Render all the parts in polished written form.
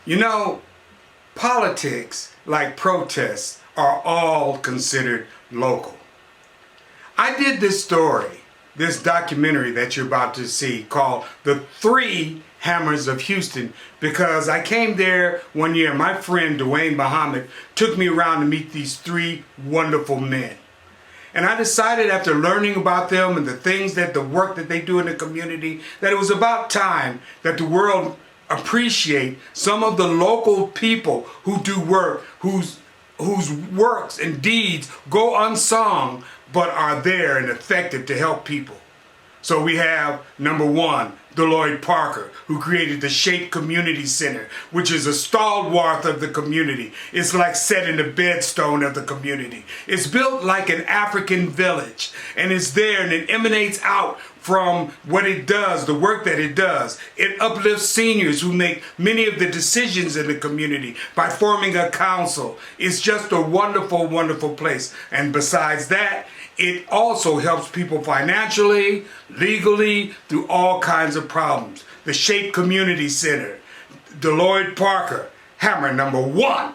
You know, politics, like protests, are all considered local. I did this story, this documentary that you're about to see called The Three Hammers of Houston, because I came there one year. My friend Dewayne Muhammad took me around to meet these three wonderful men. And I decided, after learning about them and the work that they do in the community, that it was about time that the world appreciate some of the local people who do work, whose works and deeds go unsung, but are there and effective to help people. So we have, number one, DELOYD Parker, who created the Shape Community Center, which is a stalwart of the community. It's like setting the bedstone of the community. It's built like an African village, and it's there, and it emanates out from what it does, the work that it does. It uplifts seniors who make many of the decisions in the community by forming a council. It's just a wonderful, wonderful place. And besides that, it also helps people financially, legally, through all kinds of problems. The Shape Community Center, DELOYD Parker, hammer number one.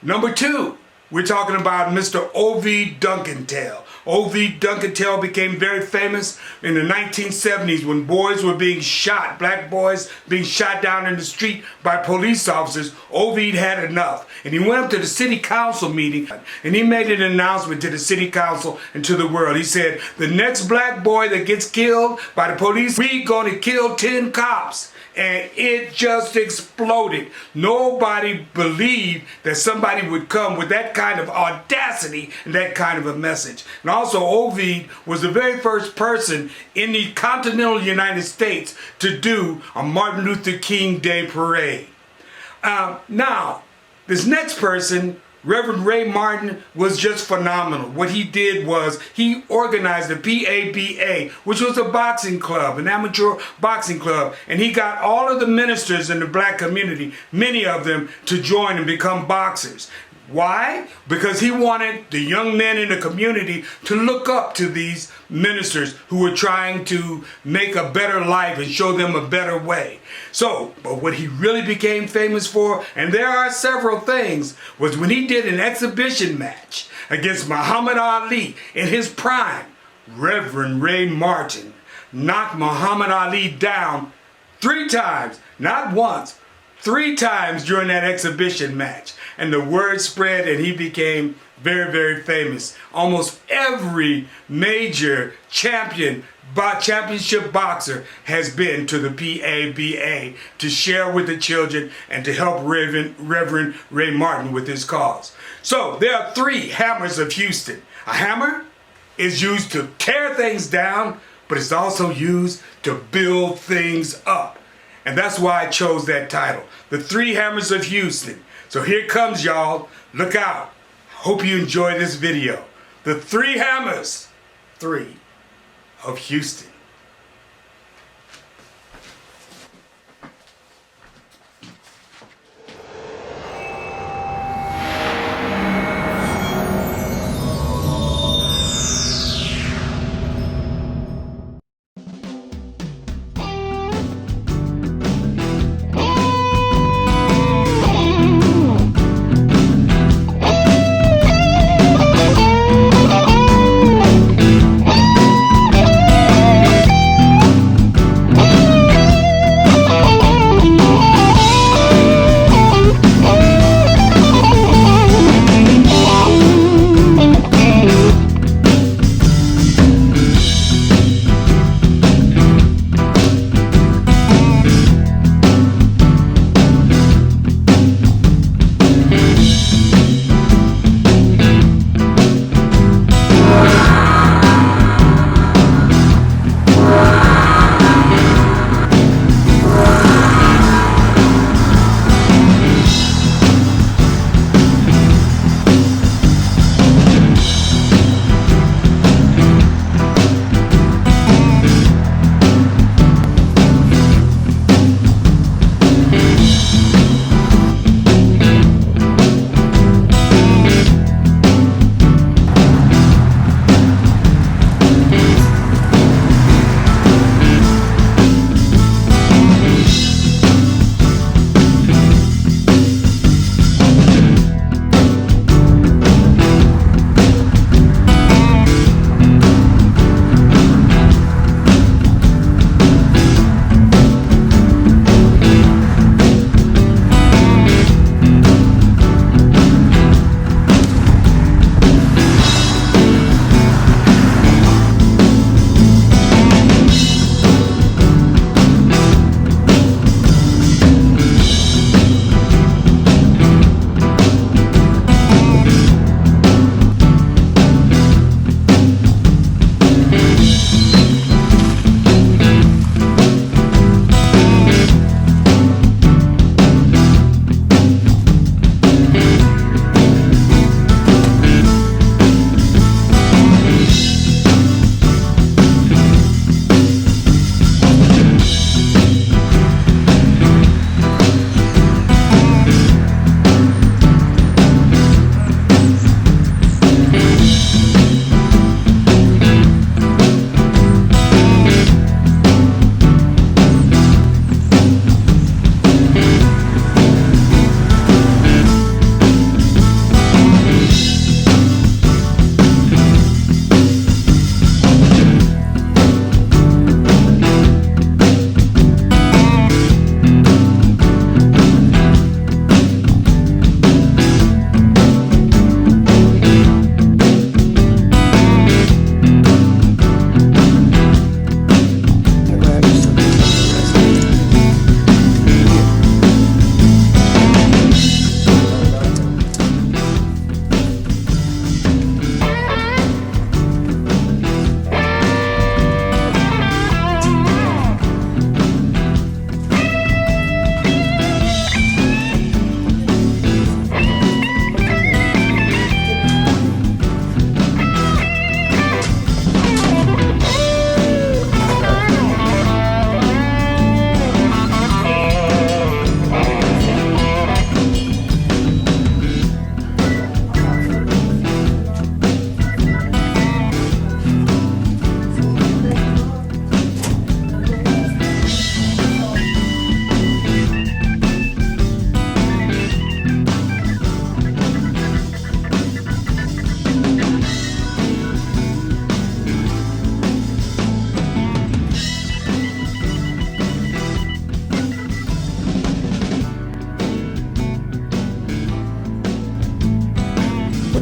Number two, we're talking about Mr. Ovide Duncantell. Ovide Duncantell became very famous in the 1970s when boys were being shot, black boys being shot down in the street by police officers. Ovide had enough, and he went up to the city council meeting and he made an announcement to the city council and to the world. He said, the next black boy that gets killed by the police, we're going to kill 10 cops. And it just exploded. Nobody believed that somebody would come with that kind of audacity and that kind of a message. And also, Ovide was the very first person in the continental United States to do a Martin Luther King Day parade. Now, this next person, Reverend Ray Martin, was just phenomenal. What he did was he organized the PABA, which was a boxing club, an amateur boxing club, and he got all of the ministers in the black community, many of them, to join and become boxers. Why? Because he wanted the young men in the community to look up to these ministers who were trying to make a better life and show them a better way. So, but what he really became famous for, and there are several things, was when he did an exhibition match against Muhammad Ali in his prime. Reverend Ray Martin knocked Muhammad Ali down 3 times, not once, 3 times during that exhibition match. And the word spread and he became very, very famous. Almost every major championship boxer has been to the PABA to share with the children and to help Reverend Ray Martin with his cause. So there are 3 hammers of Houston. A hammer is used to tear things down, but it's also used to build things up. And that's why I chose that title, The 3 Hammers of Houston. So here comes, y'all. Look out. Hope you enjoy this video. The 3 hammers, 3 of Houston.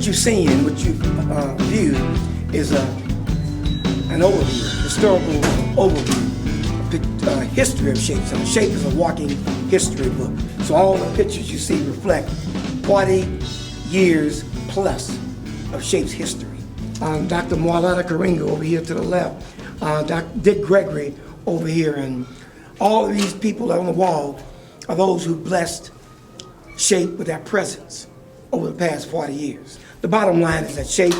what you've seen and what you've viewed is an overview, historical overview, history of SHAPE. So SHAPE is a walking history book. So all the pictures you see reflect 40 years plus of SHAPE's history. Dr. Marletta Karinga over here to the left, Dr. Dick Gregory over here, and all of these people on the wall are those who blessed SHAPE with their presence over the past 40 years. The bottom line is that SHAPE,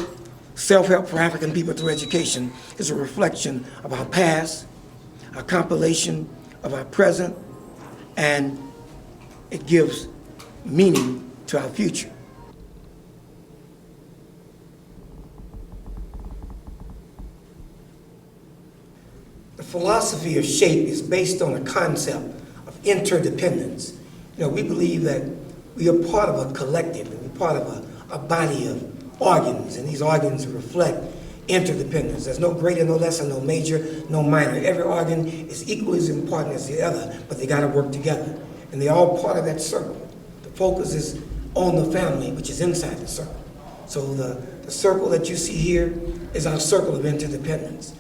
Self-Help for African People Through Education, is a reflection of our past, a compilation of our present, and it gives meaning to our future. The philosophy of SHAPE is based on a concept of interdependence. You know, we believe that we are part of a collective, and we're part of a body of organs, and these organs reflect interdependence. There's no greater, no lesser, no major, no minor. Every organ is equally as important as the other, but they gotta work together. And they're all part of that circle. The focus is on the family, which is inside the circle. So the circle that you see here is our circle of interdependence.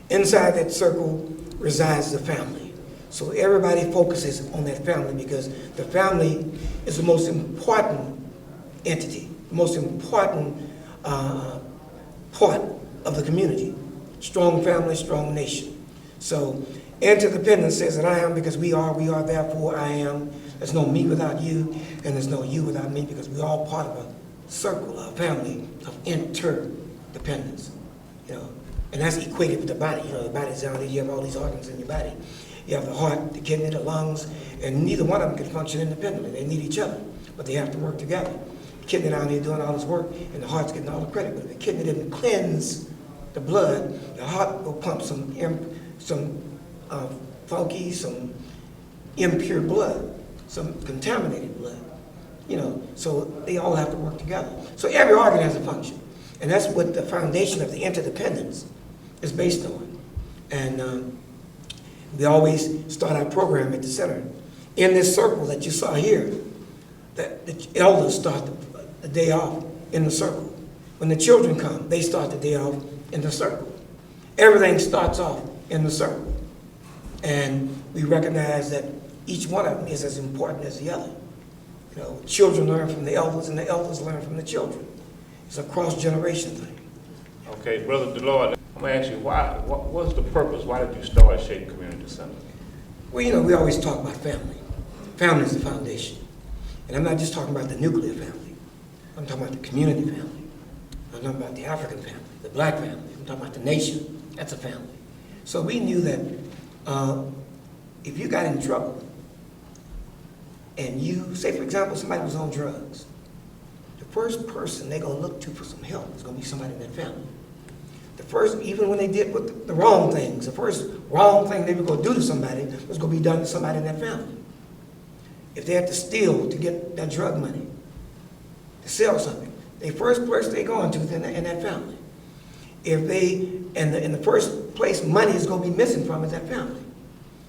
Inside that circle resides the family. So everybody focuses on that family because the family is the most important entity, the most important part of the community. Strong family, strong nation. So interdependence says that I am because we are, therefore I am. There's no me without you, and there's no you without me, because we're all part of a circle, a family of interdependence. You know, and that's equated with the body. You know, the body's down there, you have all these organs in your body. You have the heart, the kidney, the lungs, and neither one of them can function independently. They need each other, but they have to work together. The kidney down here doing all this work, and the heart's getting all the credit. But if the kidney didn't cleanse the blood, the heart will pump some funky, some impure blood, some contaminated blood. You know, so they all have to work together. So every organ has a function, and that's what the foundation of the interdependence is based on. And we always start our program at the center. In this circle that you saw here, the elders start the day off in the circle. When the children come, they start the day off in the circle. Everything starts off in the circle. And we recognize that each one of them is as important as the other. You know, children learn from the elders, and the elders learn from the children. It's a cross-generation thing. Okay, Brother DeLoyd, I'm going to ask you, what was the purpose? Why did you start SHAPE Community Center? Well, you know, we always talk about family. Family is the foundation. And I'm not just talking about the nuclear family. I'm talking about the community family. I'm talking about the African family, the black family. I'm talking about the nation. That's a family. So we knew that if you got in trouble, and you, say for example, somebody was on drugs, the first person they're going to look to for some help is going to be somebody in that family. The first, even when they did the wrong things, the first wrong thing they were going to do to somebody was going to be done to somebody in that family. If they had to steal to get that drug money, to sell something, the first person they're going to is in that family. If they, in the first place money is going to be missing from is that family.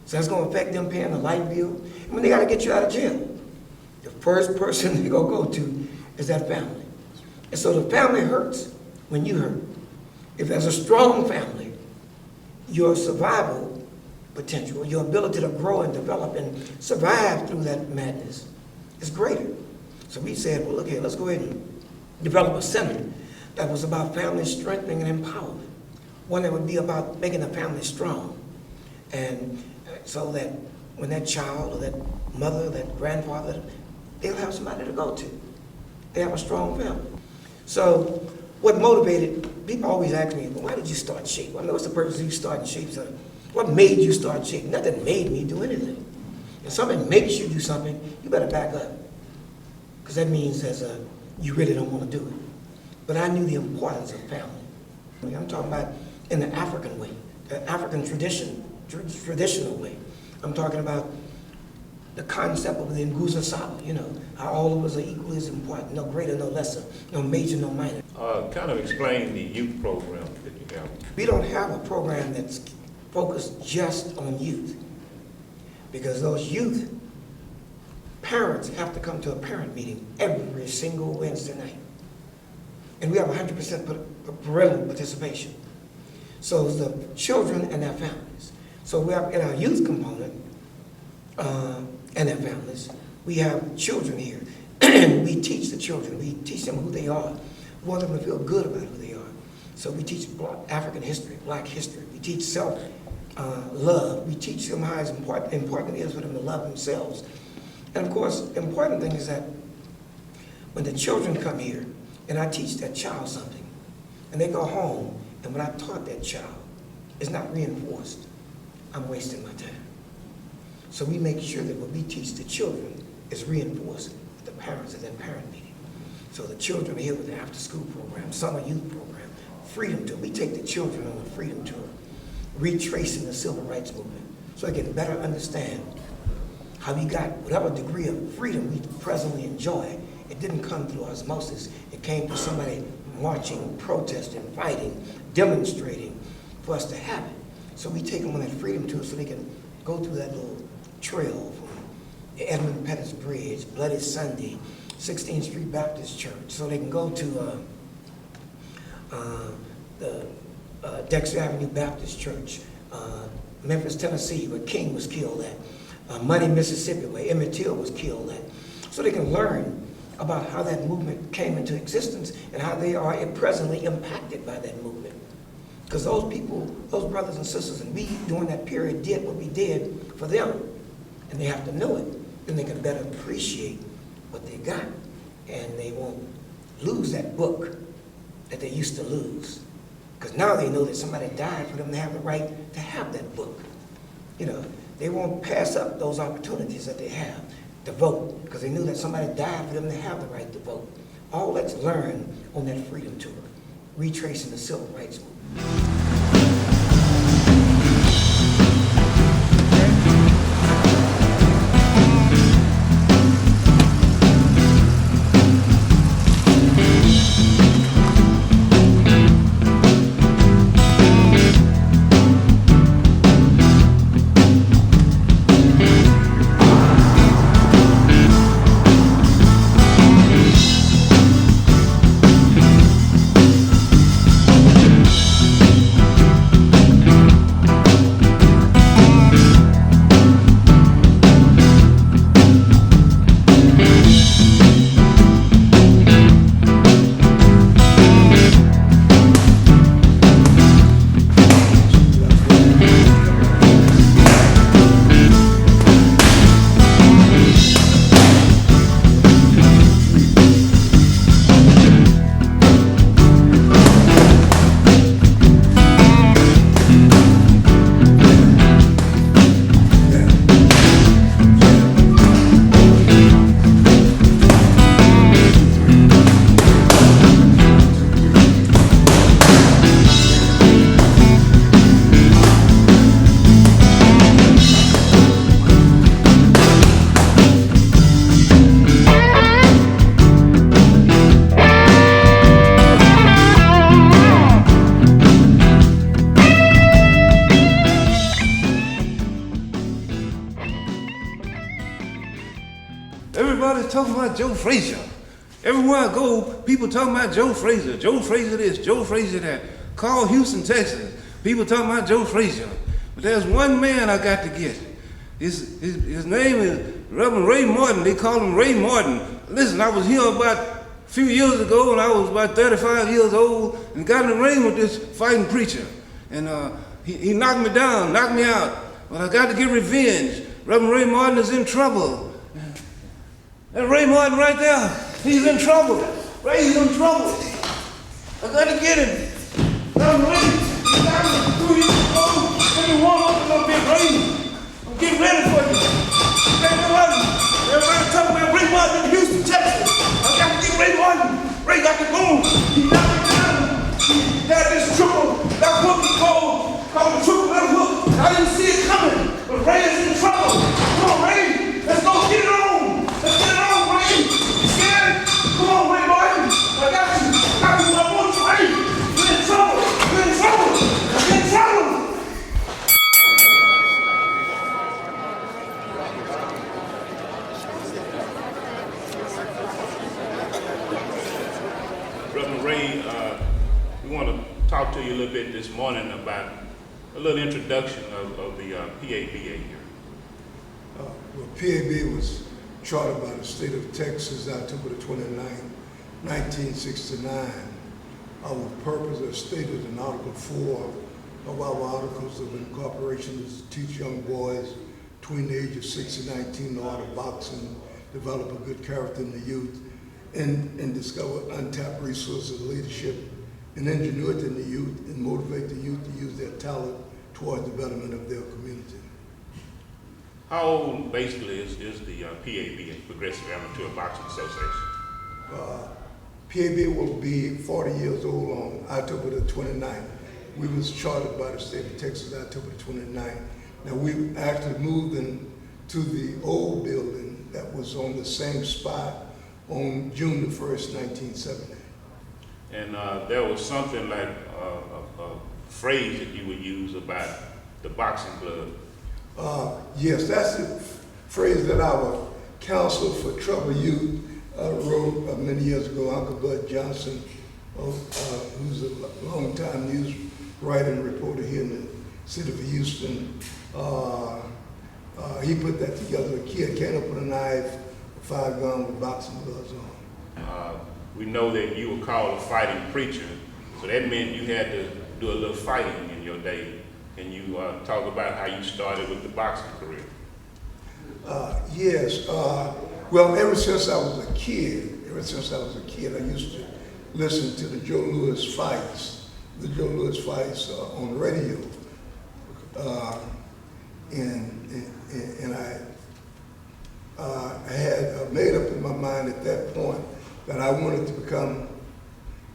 So that's going to affect them paying the light bill. And when they got to get you out of jail, the first person they're going to go to is that family. And so the family hurts when you hurt. If there's a strong family, your survival potential, your ability to grow and develop and survive through that madness is greater. So we said, well, look here, let's go ahead and develop a center that was about family strengthening and empowerment. One that would be about making the family strong. And so that when that child or that mother, that grandfather, they'll have somebody to go to. They have a strong family. So what motivated, people always ask me, well, why did you start SHAPE? I know what's the purpose of you starting SHAPE, son? What made you start SHAPE? Nothing made me do anything. If something makes you do something, you better back up. Because that means you really don't want to do it. But I knew the importance of family. I'm talking about in the African way, the African traditional way. I'm talking about the concept of the Nguzo Saba, you know, how all of us are equally as important, no greater, no lesser, no major, no minor. Kind of explain the youth program that you have. We don't have a program that's focused just on youth, because those youth parents have to come to a parent meeting every single Wednesday night. and we have 100% parental participation. So it's the children and their families. So we have in our youth component and their families, we have children here. We teach the children, we teach them who they are. We want them to feel good about who they are. So we teach African history, Black history. We teach self-love. We teach them how important it is for them to love themselves. And of course, the important thing is that when the children come here, and I teach that child something, and they go home, and when I taught that child, it's not reinforced, I'm wasting my time. So we make sure that what we teach the children is reinforced with the parents at that parent meeting. So the children are here with the after-school program, summer youth program, freedom tour. We take the children on a freedom tour, retracing the civil rights movement, so they can better understand how we got whatever degree of freedom we presently enjoy. It didn't come through osmosis. It came through somebody marching, protesting, fighting, demonstrating for us to have it. So we take them on that freedom tour so they can go through that little trail from Edmund Pettus Bridge, Bloody Sunday, 16th Street Baptist Church, so they can go to the Dexter Avenue Baptist Church, Memphis, Tennessee, where King was killed at, Money, Mississippi, where Emmett Till was killed at, so they can learn about how that movement came into existence and how they are presently impacted by that movement. Because those people, those brothers and sisters, and we during that period did what we did for them, and they have to know it, then they can better appreciate what they got, and they won't lose that book that they used to lose. Because now they know that somebody died for them to have the right to have that book. You know, they won't pass up those opportunities that they have to vote, because they knew that somebody died for them to have the right to vote. All that's learned on that freedom tour, retracing the civil rights movement. Everybody's talking about Joe Frazier. Everywhere I go, people talking about Joe Frazier. Joe Frazier this, Joe Frazier that. Call Houston, Texas. People talking about Joe Frazier. But there's one man I got to get. His name is Reverend Ray Martin. They call him Ray Martin. Listen, I was here about a few years ago, and I was about 35 years old, and got in the ring with this fighting preacher. And he knocked me down, knocked me out. But I got to get revenge. Reverend Ray Martin is in trouble. That Ray Martin right there, he's in trouble. Ray's in trouble. I got to get him. Reverend Ray, he got me 2 years ago. Let me warm up a little bit, Ray. I'm getting ready for you. Everybody talking about Ray Martin in Houston, Texas. I got to get Ray Martin. Ray got the boom. He knocked me down. He had this triple left hook he called the triple left hook. I didn't see it coming, but Ray is in trouble. Come on, Ray. Let's go get it on. Let's get it on, Ray. You scared? Come on, Ray Martin. I got you. I got you. I want you, Ray. You're in trouble. You're in trouble. You're in trouble. a little bit this morning about a little introduction of the PABA here. Well, PABA was chartered by the state of Texas October the 29th, 1969. Our purpose as stated in Article 4 of our Articles of Incorporation is to teach young boys between the age of 6 and 19 the art of boxing, develop a good character in the youth, and discover untapped resources of leadership and ingenuity in the youth, and motivate the youth to use their talent towards development of their community. How old basically is the PABA, Progressive Amateur Boxing Association? PABA will be 40 years old on October the 29th. We was chartered by the state of Texas October the 29th. Now we actually moved into the old building that was on the same spot on June the 1st, 1970. And there was something like a phrase that you would use about the boxing club. Yes, that's the phrase that our Council for Troubled Youth wrote many years ago. Uncle Bud Johnson, who's a long-time news writer and reporter here in the city of Houston, he put that together. A kid can't open a knife, 5 gun with boxing gloves on. We know that you were called a fighting preacher, so that meant you had to do a little fighting in your day. Can you talk about how you started with the boxing career? Yes. Well, ever since I was a kid, I used to listen to the Joe Louis fights on the radio. And I had made up in my mind at that point that I wanted to become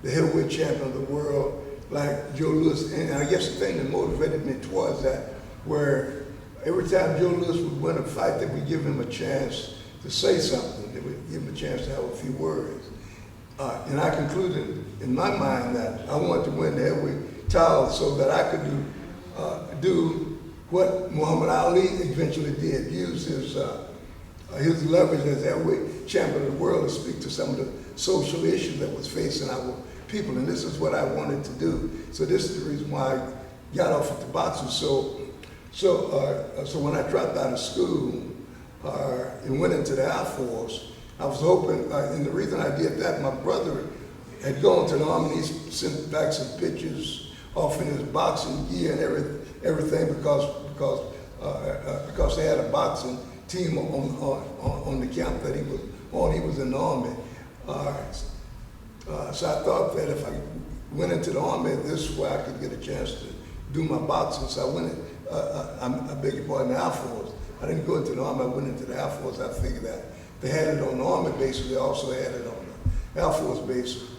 the heavyweight champion of the world like Joe Louis. And I guess the thing that motivated me towards that, where every time Joe Louis would win a fight, they would give him a chance to say something. They would give him a chance to have a few words. And I concluded in my mind that I wanted to win the heavyweight title so that I could do what Muhammad Ali eventually did, use his leverage as heavyweight champion of the world to speak to some of the social issues that was facing our people, and this is what I wanted to do. So this is the reason why I got off with the boxing. So when I dropped out of school and went into the Air Force, I was hoping, and the reason I did that, my brother had gone to the Army and he sent back some pictures offering his boxing gear and everything because they had a boxing team on the camp that he was on. He was in the Army. So I thought that if I went into the Army, this way I could get a chance to do my boxing. So I went, I beg your pardon, the Air Force. I didn't go into the Army, I went into the Air Force. I figured that they had it on the Army bases, they also had it on the Air Force bases.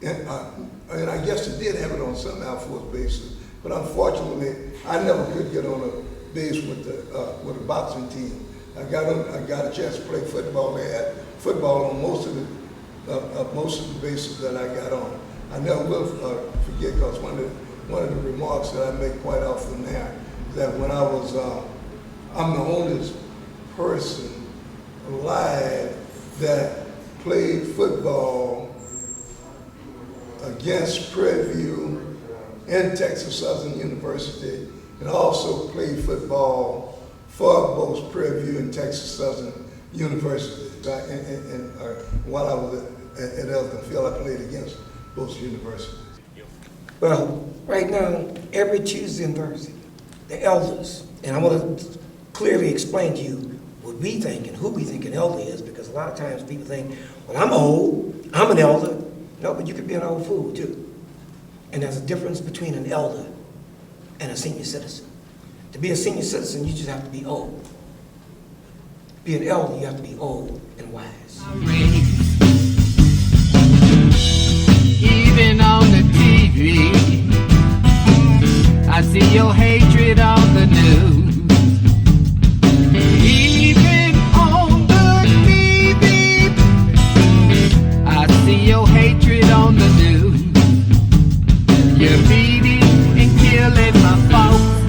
And I guess they did have it on some Air Force bases, but unfortunately, I never could get on a base with a boxing team. I got a chance to play football. They had football on most of the bases that I got on. I never will forget, because one of the remarks that I make quite often there is that when I was, I'm the only person alive that played football against Prairie View in Texas Southern University, and also played football for both Prairie View and Texas Southern University. And while I was at Elton Field, I played against both universities. Well, right now, every Tuesday and Thursday, the elders, and I want to clearly explain to you what we think and who we think an elder is, because a lot of times people think, well, I'm old, I'm an elder. No, but you could be an old fool too. And there's a difference between an elder and a senior citizen. To be a senior citizen, you just have to be old. To be an elder, you have to be old and wise. Even on the TV, I see your hatred on the news. Even on the TV, I see your hatred on the news. You're beating and killing my folks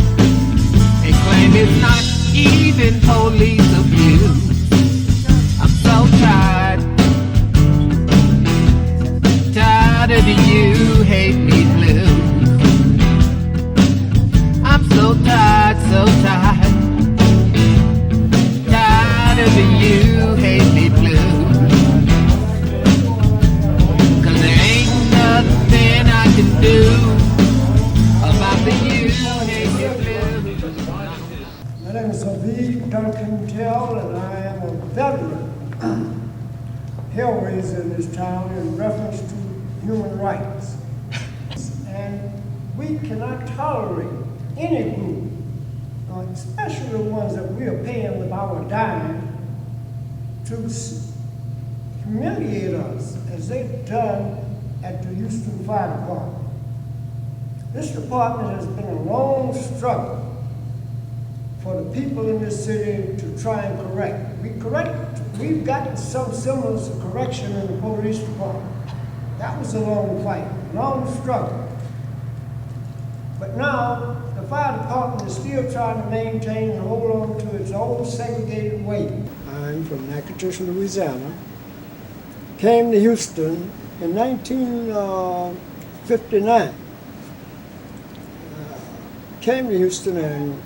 and claim it's not even police abuse. I'm so tired of the you hate me blue. My name is Ovide Duncantell, and I am a veteran hellraiser in this town in reference to human rights. And we cannot tolerate any group, especially the ones that we are paying with our dime, to humiliate us as they've done at the Houston Fire Department. This department has been a long struggle for the people in this city to try and correct. We've gotten some semblance of correction in the police department. That was a long fight, long struggle. But now, the fire department is still trying to maintain and hold on to its old segregated way. I'm from Natchitoches, Louisiana. Came to Houston in 1959. Came to Houston and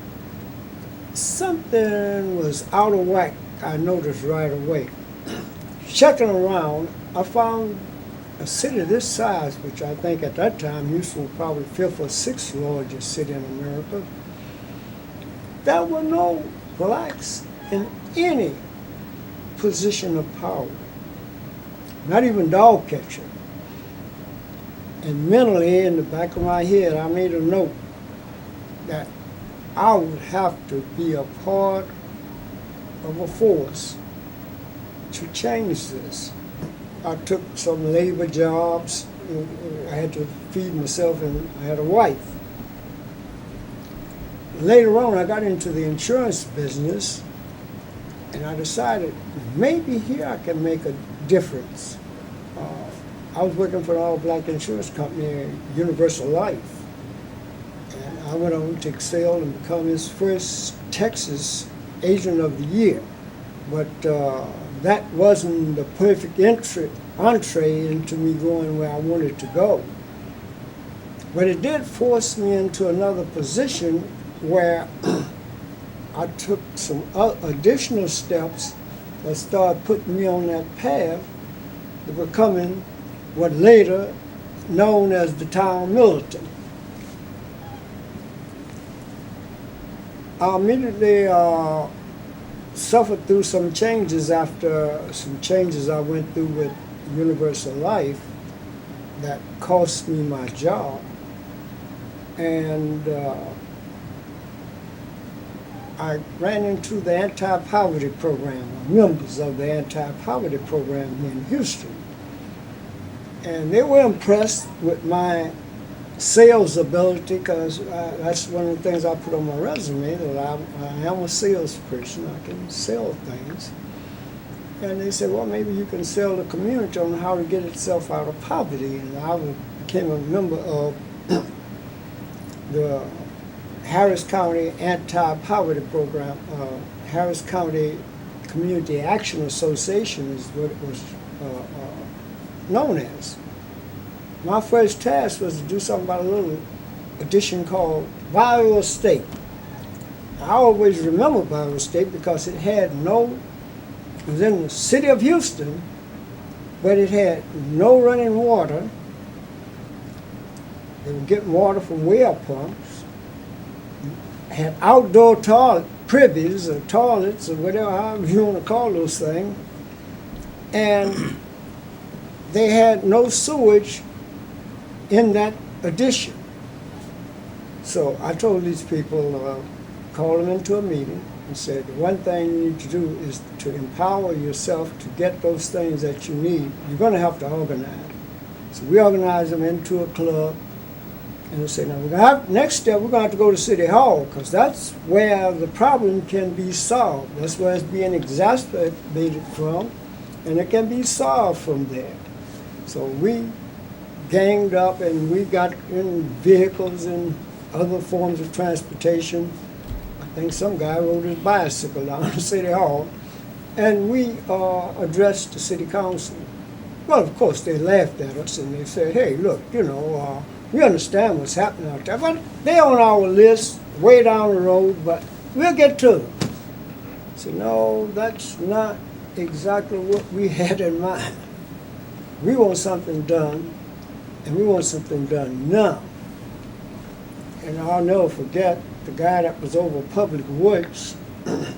something was out of whack, I noticed right away. Checking around, I found a city this size, which I think at that time Houston was probably 5th or 6th largest city in America. There were no blacks in any position of power, not even dog catcher. And mentally, in the back of my head, I made a note that I would have to be a part of a force to change this. I took some labor jobs. I had to feed myself, and I had a wife. Later on, I got into the insurance business, and I decided maybe here I can make a difference. I was working for an all-black insurance company, Universal Life. And I went on to excel and become his first Texas Agent of the Year. But that wasn't the perfect entree into me going where I wanted to go. But it did force me into another position where I took some additional steps that started putting me on that path to becoming what later known as the town militant. I immediately suffered through some changes after some changes I went through with Universal Life that cost me my job. And I ran into the anti-poverty program, members of the anti-poverty program here in Houston. And they were impressed with my sales ability, because that's one of the things I put on my resume, that I am a salesperson. I can sell things. And they said, well, maybe you can sell the community on how to get itself out of poverty. And I became a member of the Harris County Anti-Poverty Program. Harris County Community Action Association is what it was known as. My first task was to do something about a little edition called Bio State. I always remember Bio State because it was in the city of Houston, but it had no running water. They were getting water from well pumps. It had outdoor privies or toilets or whatever, however you want to call those things. And they had no sewage in that addition. So I told these people, called them into a meeting and said, the one thing you need to do is to empower yourself to get those things that you need. You're going to have to organize. So we organized them into a club, and they said, now next step, we're going to have to go to City Hall, because that's where the problem can be solved. That's where it's being exacerbated from, and it can be solved from there. So we ganged up and we got in vehicles and other forms of transportation. I think some guy rode his bicycle down to City Hall, and we addressed the city council. Well, of course, they laughed at us and they said, hey, look, we understand what's happening out there, but they're on our list way down the road, but we'll get to them. I said, no, that's not exactly what we had in mind. We want something done, and we want something done now. And I'll never forget the guy that was over Public Works, and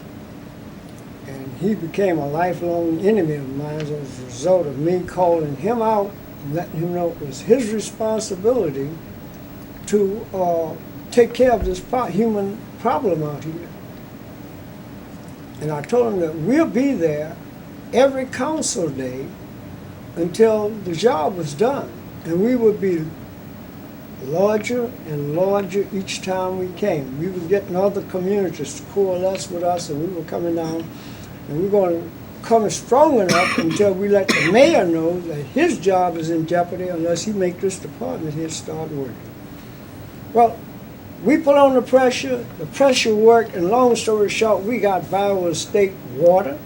he became a lifelong enemy of mine as a result of me calling him out and letting him know it was his responsibility to take care of this human problem out here. And I told him that we'll be there every council day until the job was done. And we would be larger and larger each time we came. We were getting other communities to coalesce with us, and we were coming down, and we're going to come strong enough until we let the mayor know that his job is in jeopardy unless he makes this department here start working. Well, we put on the pressure worked, and long story short, we got Iowa State water.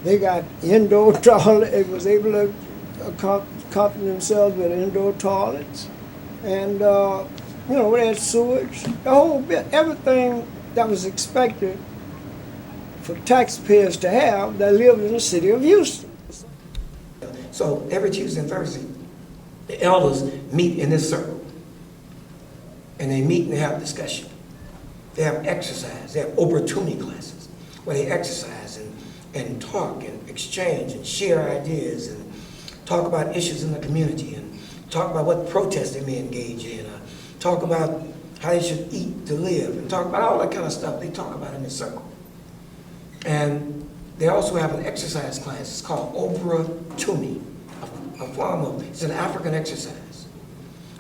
They got indoor toilet. It was able to accompany themselves with indoor toilets. And, you know, we had sewage, the whole bit, everything that was expected for taxpayers to have that lived in the city of Houston. So every Tuesday and Thursday, the elders meet in this circle. And they meet and they have discussion. They have exercise. They have opportunity classes where they exercise and talk and exchange and share ideas and talk about issues in the community and talk about what protests they may engage in, talk about how they should eat to live, and talk about all that kind of stuff they talk about in this circle. And they also have an exercise class. It's called Opportunity, a form of, it's an African exercise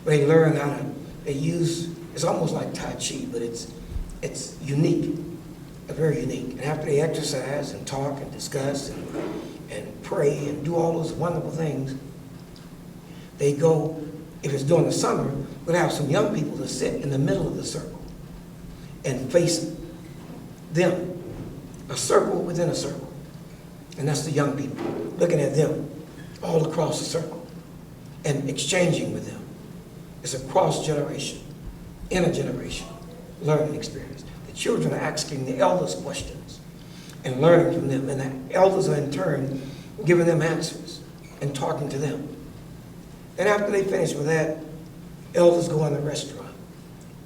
where they learn how to, they use, it's almost like Tai Chi, but it's unique, very unique. And after they exercise and talk and discuss and pray and do all those wonderful things, they go, if it's during the summer, we'll have some young people to sit in the middle of the circle and face them, a circle within a circle. And that's the young people, looking at them all across the circle and exchanging with them. It's a cross-generation, intergeneration learning experience. The children are asking the elders questions and learning from them, and the elders are in turn giving them answers and talking to them. And after they finish with that, elders go in the restaurant,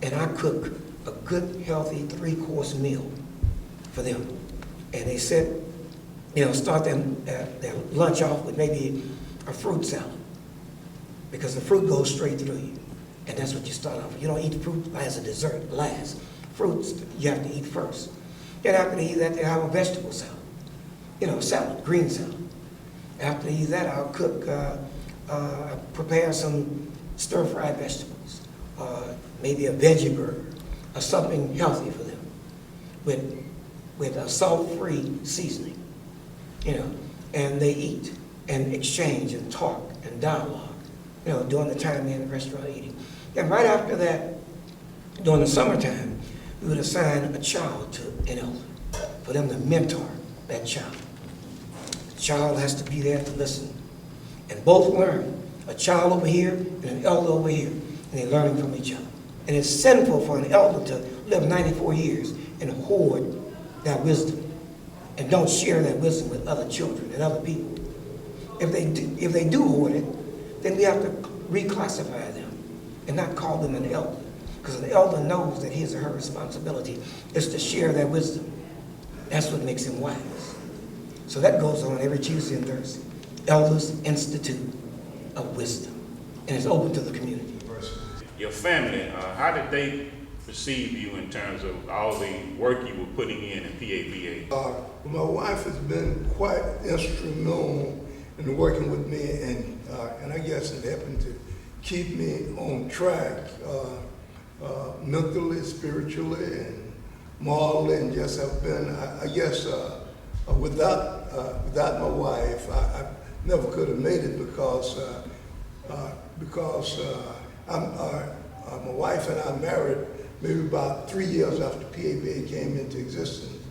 and I cook a good, healthy 3-course meal for them. And they sit, you know, start their lunch off with maybe a fruit salad, because the fruit goes straight through you. And that's what you start off with. You don't eat fruit as a dessert, last. Fruits you have to eat first. Then after they eat that, they have a vegetable salad. You know, salad, green salad. After they eat that, I'll cook, prepare some stir-fried vegetables, maybe a veggie burger, or something healthy for them, with a salt-free seasoning, you know, and they eat and exchange and talk and dialogue, you know, during the time they're in the restaurant eating. And right after that, during the summertime, we would assign a child to an elder for them to mentor that child. The child has to be there to listen and both learn. A child over here and an elder over here, and they're learning from each other. And it's sinful for an elder to live 94 years and hoard that wisdom and don't share that wisdom with other children and other people. If they do hoard it, then we have to reclassify them and not call them an elder, because an elder knows that his or her responsibility is to share that wisdom. That's what makes him wise. So that goes on every Tuesday and Thursday. Elders Institute of Wisdom, and it's open to the community. Your family, how did they perceive you in terms of all the work you were putting in PABA? My wife has been quite instrumental in working with me, and I guess it happened to keep me on track mentally, spiritually, and morally, and just have been, I guess, without my wife, I never could have made it because my wife and I married maybe about 3 years after PABA came into existence.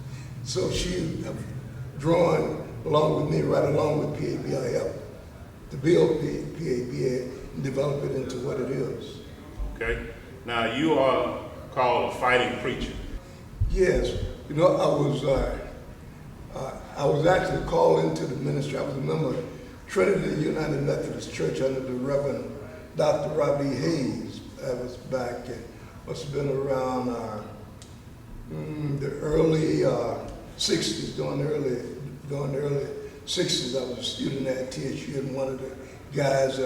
So she drawn along with me, right along with PABA, helped to build PABA and develop it into what it is. Okay. Now you are called a fighting preacher. Yes. You know, I was actually called into the ministry. I was a member of Trinity United Methodist Church under the Reverend Dr. Robbie Hayes. That was back in must have been around the early 60s, during the early 60s. I was a student at TSU, and one of the guys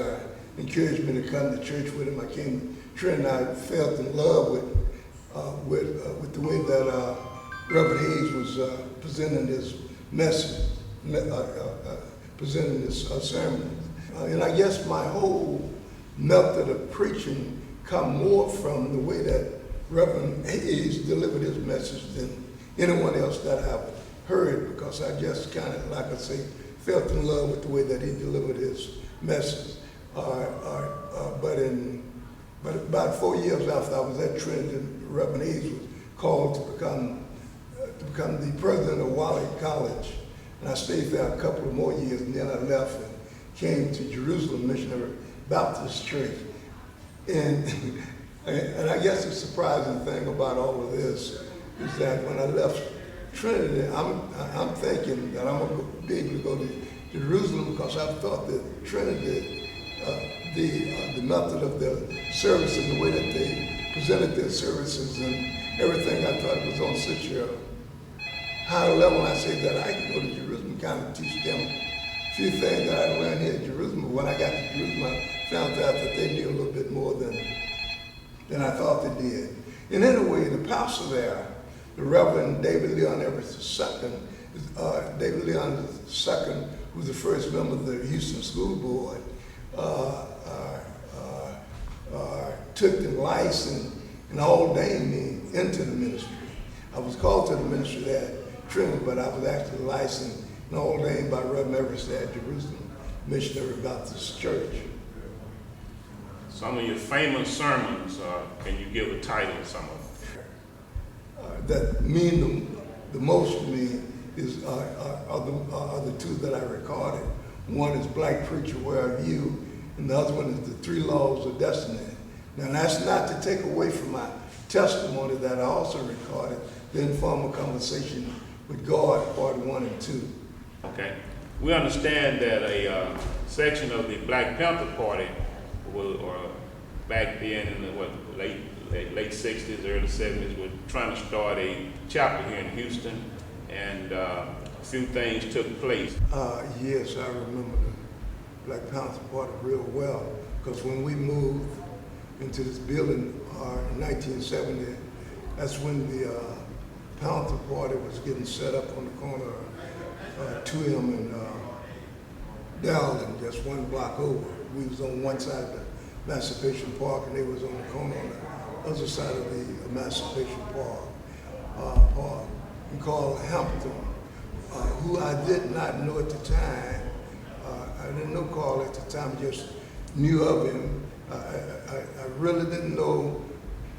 encouraged me to come to church with him. I came to church, and I felt in love with the way that Reverend Hayes was presenting his message, presenting his sermon. And I guess my whole method of preaching come more from the way that Reverend Hayes delivered his message than anyone else that I've heard, because I just kind of, like I say, felt in love with the way that he delivered his message. But about 4 years after I was at Trinity, Reverend Hayes was called to become the president of Wally College. And I stayed there a couple of more years, and then I left and came to Jerusalem Missionary Baptist Church. And I guess the surprising thing about all of this is that when I left Trinity, I'm thinking that I'm going to be able to go to Jerusalem, because I thought that Trinity, the method of their service and the way that they presented their services and everything, I thought it was on such a high level. And I said that I could go to Jerusalem, kind of teach them a few things that I learned here in Jerusalem. But when I got to Jerusalem, I found out that they knew a little bit more than I thought they did. And anyway, the pastor there, the Reverend David Leon Everett II, David Leon II, who was the first member of the Houston School Board, took the license and ordained me into the ministry. I was called to the ministry there at Trinity, but I was actually licensed and ordained by Reverend Everett at Jerusalem Missionary Baptist Church. Some of your famous sermons, can you give a title of some of them? That mean the most to me is are the two that I recorded. One is Black Preacher, Where Are You? And the other one is The Three Laws of Destiny. Now that's not to take away from my testimony that I also recorded, the Informal Conversation with God, Part 1 and 2. Okay. We understand that a section of the Black Panther Party back then in the late 60s, early 70s, were trying to start a chapter here in Houston, and a few things took place. Yes, I remember the Black Panther Party real well, because when we moved into this building in 1970, that's when the Panther Party was getting set up on the corner of 2M and Dowling, just one block over. We was on one side of the Emancipation Park, and they was on the corner on the other side of the Emancipation Park. And called Hampton, who I did not know at the time. I didn't know Carl at the time, just knew of him. I really didn't know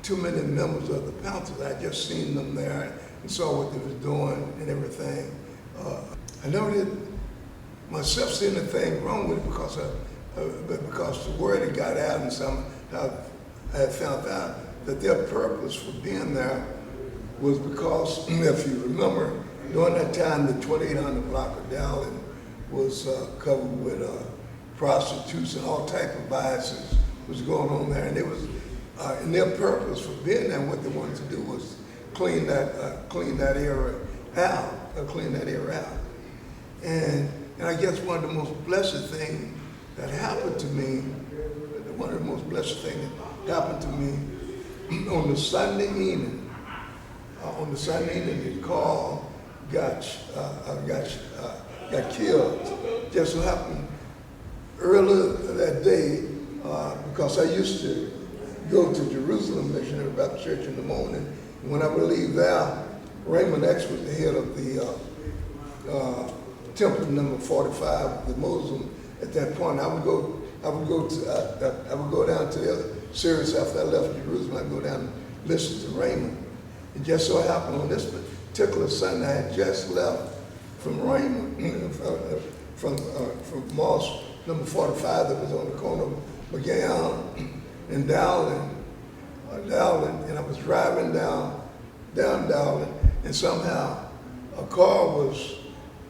too many members of the Panthers. I just seen them there and saw what they was doing and everything. I never did myself see anything wrong with it, because the word had got out, and somehow I had found out that their purpose for being there was because, if you remember, during that time, the 2800 block of Dowling was covered with prostitution, all type of vices was going on there, and it was, and their purpose for being there, what they wanted to do was clean that area out. And I guess one of the most blessed things that happened to me, to me on the Sunday evening, that Carl got killed. Just so happened earlier that day, because I used to go to Jerusalem Missionary Baptist Church in the morning. And when I would leave there, Raymond X was the head of the temple number 45, the Muslim. At that point, I would go down to the other service after I left Jerusalem. I'd go down and listen to Raymond. It just so happened on this particular Sunday, I had just left from Raymond, from mosque number 45 that was on the corner of McGowan and Dowling, and I was driving down Dowling, and somehow a car was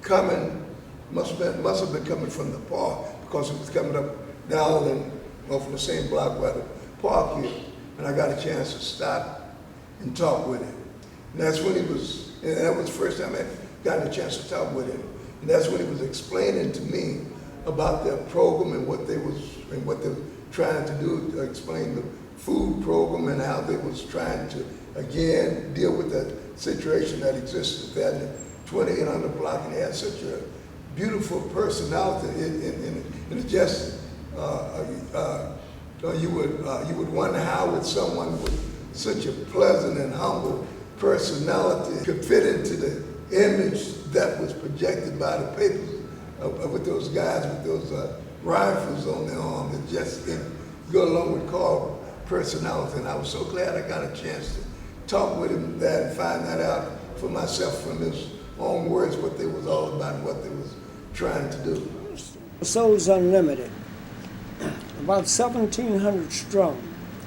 coming, must have been coming from the park, because it was coming up Dowling, from the same block where the park is. and I got a chance to stop and talk with him. And that's when and that was the first time I got a chance to talk with him. And that's when he was explaining to me about their program and what they were trying to do, to explain the food program and how they was trying to, again, deal with the situation that existed there in the 2800 block, and he had such a beautiful personality, and it just, you would wonder how would someone with such a pleasant and humble personality could fit into the image that was projected by the papers with those guys with those rifles on their arm that just didn't go along with Carl's personality. And I was so glad I got a chance to talk with him there and find that out for myself from his own words, what they was all about and what they was trying to do. Souls Unlimited, about 1,700 strong.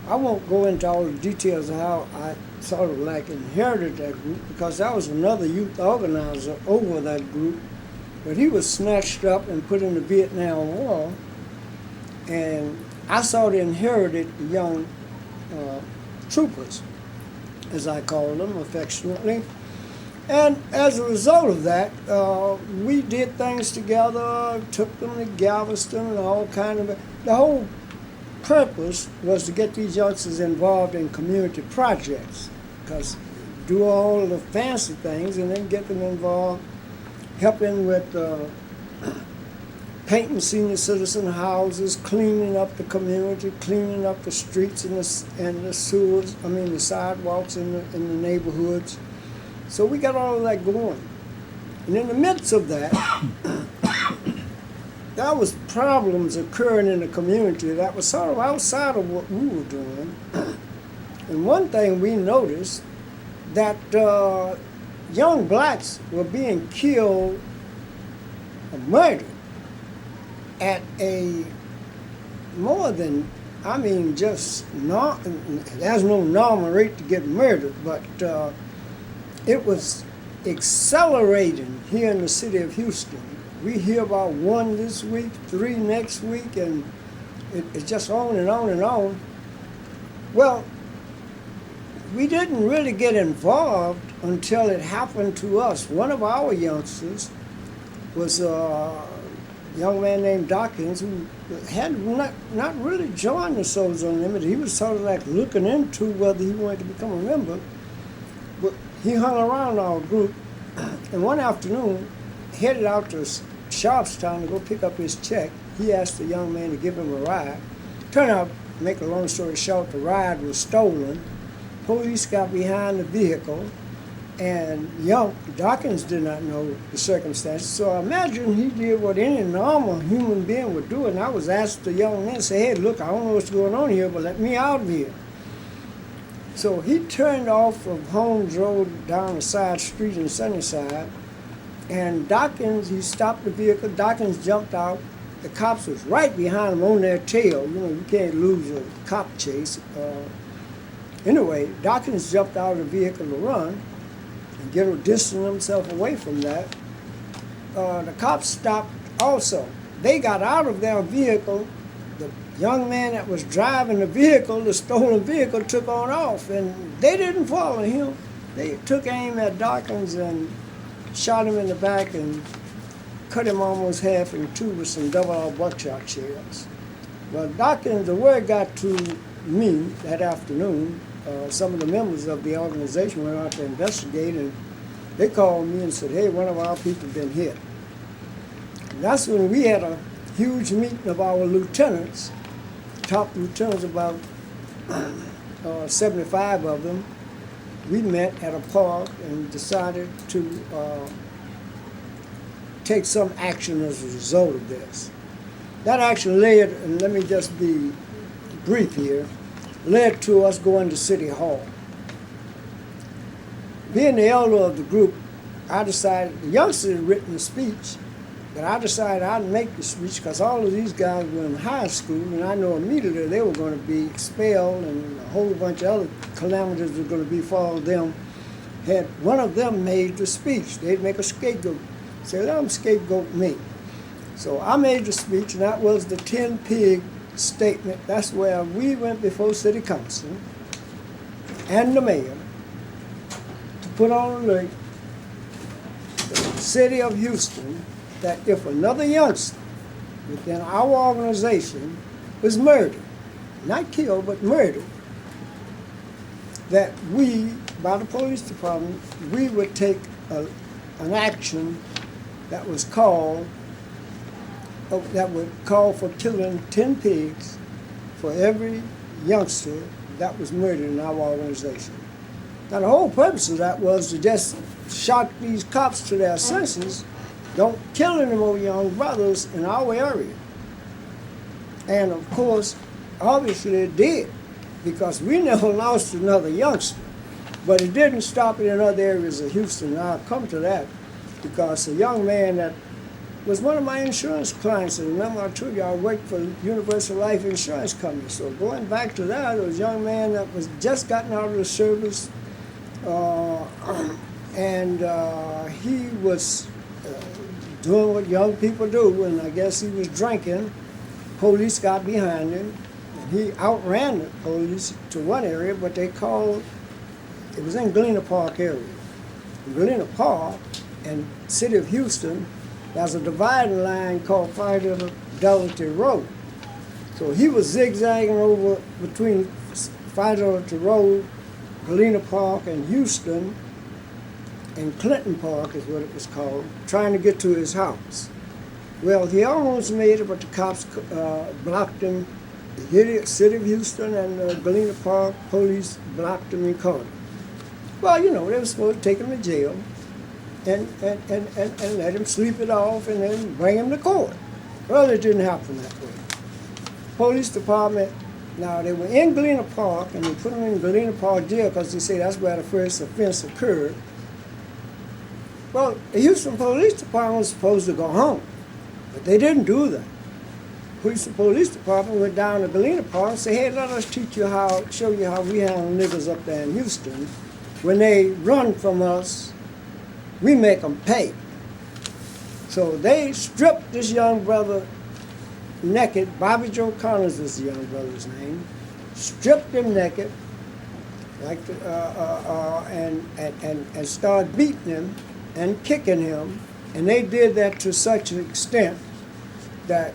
I won't go into all the details of how I sort of like inherited that group, because that was another youth organizer over that group, but he was snatched up and put in the Vietnam War, and I sort of inherited the young troopers, as I call them affectionately. And as a result of that, we did things together, took them to Galveston and all kind of, the whole purpose was to get these youngsters involved in community projects, because do all of the fancy things and then get them involved, helping with painting senior citizen houses, cleaning up the community, cleaning up the streets and the sewers, the sidewalks in the neighborhoods. So we got all of that going. And in the midst of that, there was problems occurring in the community that was sort of outside of what we were doing. And one thing we noticed, that young blacks were being killed or murdered at a more than, there's no normal rate to get murdered, but it was accelerating here in the city of Houston. We hear about 1 this week, 3 next week, and it's just on and on and on. Well, we didn't really get involved until it happened to us. One of our youngsters was a young man named Dawkins, who had not really joined the Souls Unlimited. He was sort of like looking into whether he wanted to become a member. But he hung around our group, and one afternoon, headed out to Sharpstown to go pick up his check. He asked the young man to give him a ride. Turned out, to make a long story short, the ride was stolen. Police got behind the vehicle, and young Dawkins did not know the circumstances. So I imagine he did what any normal human being would do, and I was asked the young man, say, hey, look, I don't know what's going on here, but let me out of here. So he turned off of Holmes Road down a side street in Sunnyside, and Dawkins, he stopped the vehicle. Dawkins jumped out. The cops was right behind him on their tail. You can't lose a cop chase. Anyway, Dawkins jumped out of the vehicle to run and distance himself away from that. The cops stopped also. They got out of their vehicle. The young man that was driving the vehicle, the stolen vehicle, took on off, and they didn't follow him. They took aim at Dawkins and shot him in the back and cut him almost half in two with some double-aught buckshot shells. But Dawkins, the word got to me that afternoon. Some of the members of the organization went out to investigate, and they called me and said, hey, one of our people been hit. And that's when we had a huge meeting of our lieutenants, top lieutenants, about 75 of them. We met at a park and decided to take some action as a result of this. That action led, and let me just be brief here, led to us going to City Hall. Being the elder of the group, I decided, the youngsters had written a speech, but I decided I'd make the speech because all of these guys were in high school, and I know immediately they were going to be expelled and a whole bunch of other calamities were going to befall them. Had one of them made the speech, they'd make a scapegoat. Say, let them scapegoat me. So I made the speech, and that was the 10-pig statement. That's where we went before City Council, and the mayor to put on alert the city of Houston that if another youngster within our organization was murdered, not killed, but murdered, that we, by the police department, we would take an action that was called, that would call for killing 10 pigs for every youngster that was murdered in our organization. Now the whole purpose of that was to just shock these cops to their senses, don't kill any more young brothers in our area. And of course, obviously it did, because we never lost another youngster. But it didn't stop it in other areas of Houston. And I'll come to that, because a young man that was one of my insurance clients, and remember I told you I worked for Universal Life Insurance Company. So going back to that, it was a young man that was just gotten out of the service, and he was doing what young people do, and I guess he was drinking. Police got behind him, and he outran the police to one area, but they called, it was in Galena Park area. In Galena Park and city of Houston, there's a dividing line called Fidelity Road. So he was zigzagging over between Fidelity Road, Galena Park, and Houston, and Clinton Park is what it was called, trying to get to his house. Well, he almost made it, but the cops blocked him. The city of Houston and Galena Park police blocked him and caught him. Well, you know, they were supposed to take him to jail and let him sleep it off and then bring him to court. Well, it didn't happen that way. Police department, now they were in Galena Park, and they put him in Galena Park jail because they say that's where the first offense occurred. Well, the Houston Police Department was supposed to go home, but they didn't do that. Houston Police Department went down to Galena Park and said, hey, let us show you how we handle niggas up there in Houston. When they run from us, we make them pay. So they stripped this young brother naked. Bobby Joe Connors is the young brother's name. Stripped him naked, like and started beating him and kicking him. And they did that to such an extent that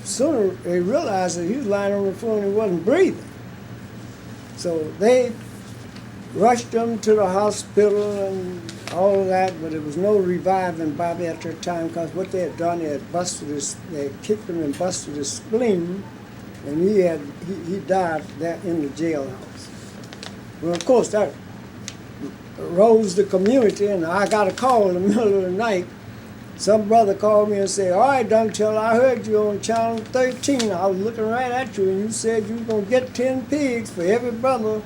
sooner they realized that he was lying on the floor and he wasn't breathing. So they rushed him to the hospital and all of that, but there was no reviving Bobby at that time, because what they had done, they had kicked him and busted his spleen, and he died there in the jailhouse. Well, of course, that rose the community, and I got a call in the middle of the night. Some brother called me and said, all right, Duncantell, I heard you on Channel 13. I was looking right at you, and you said you were going to get 10 pigs for every brother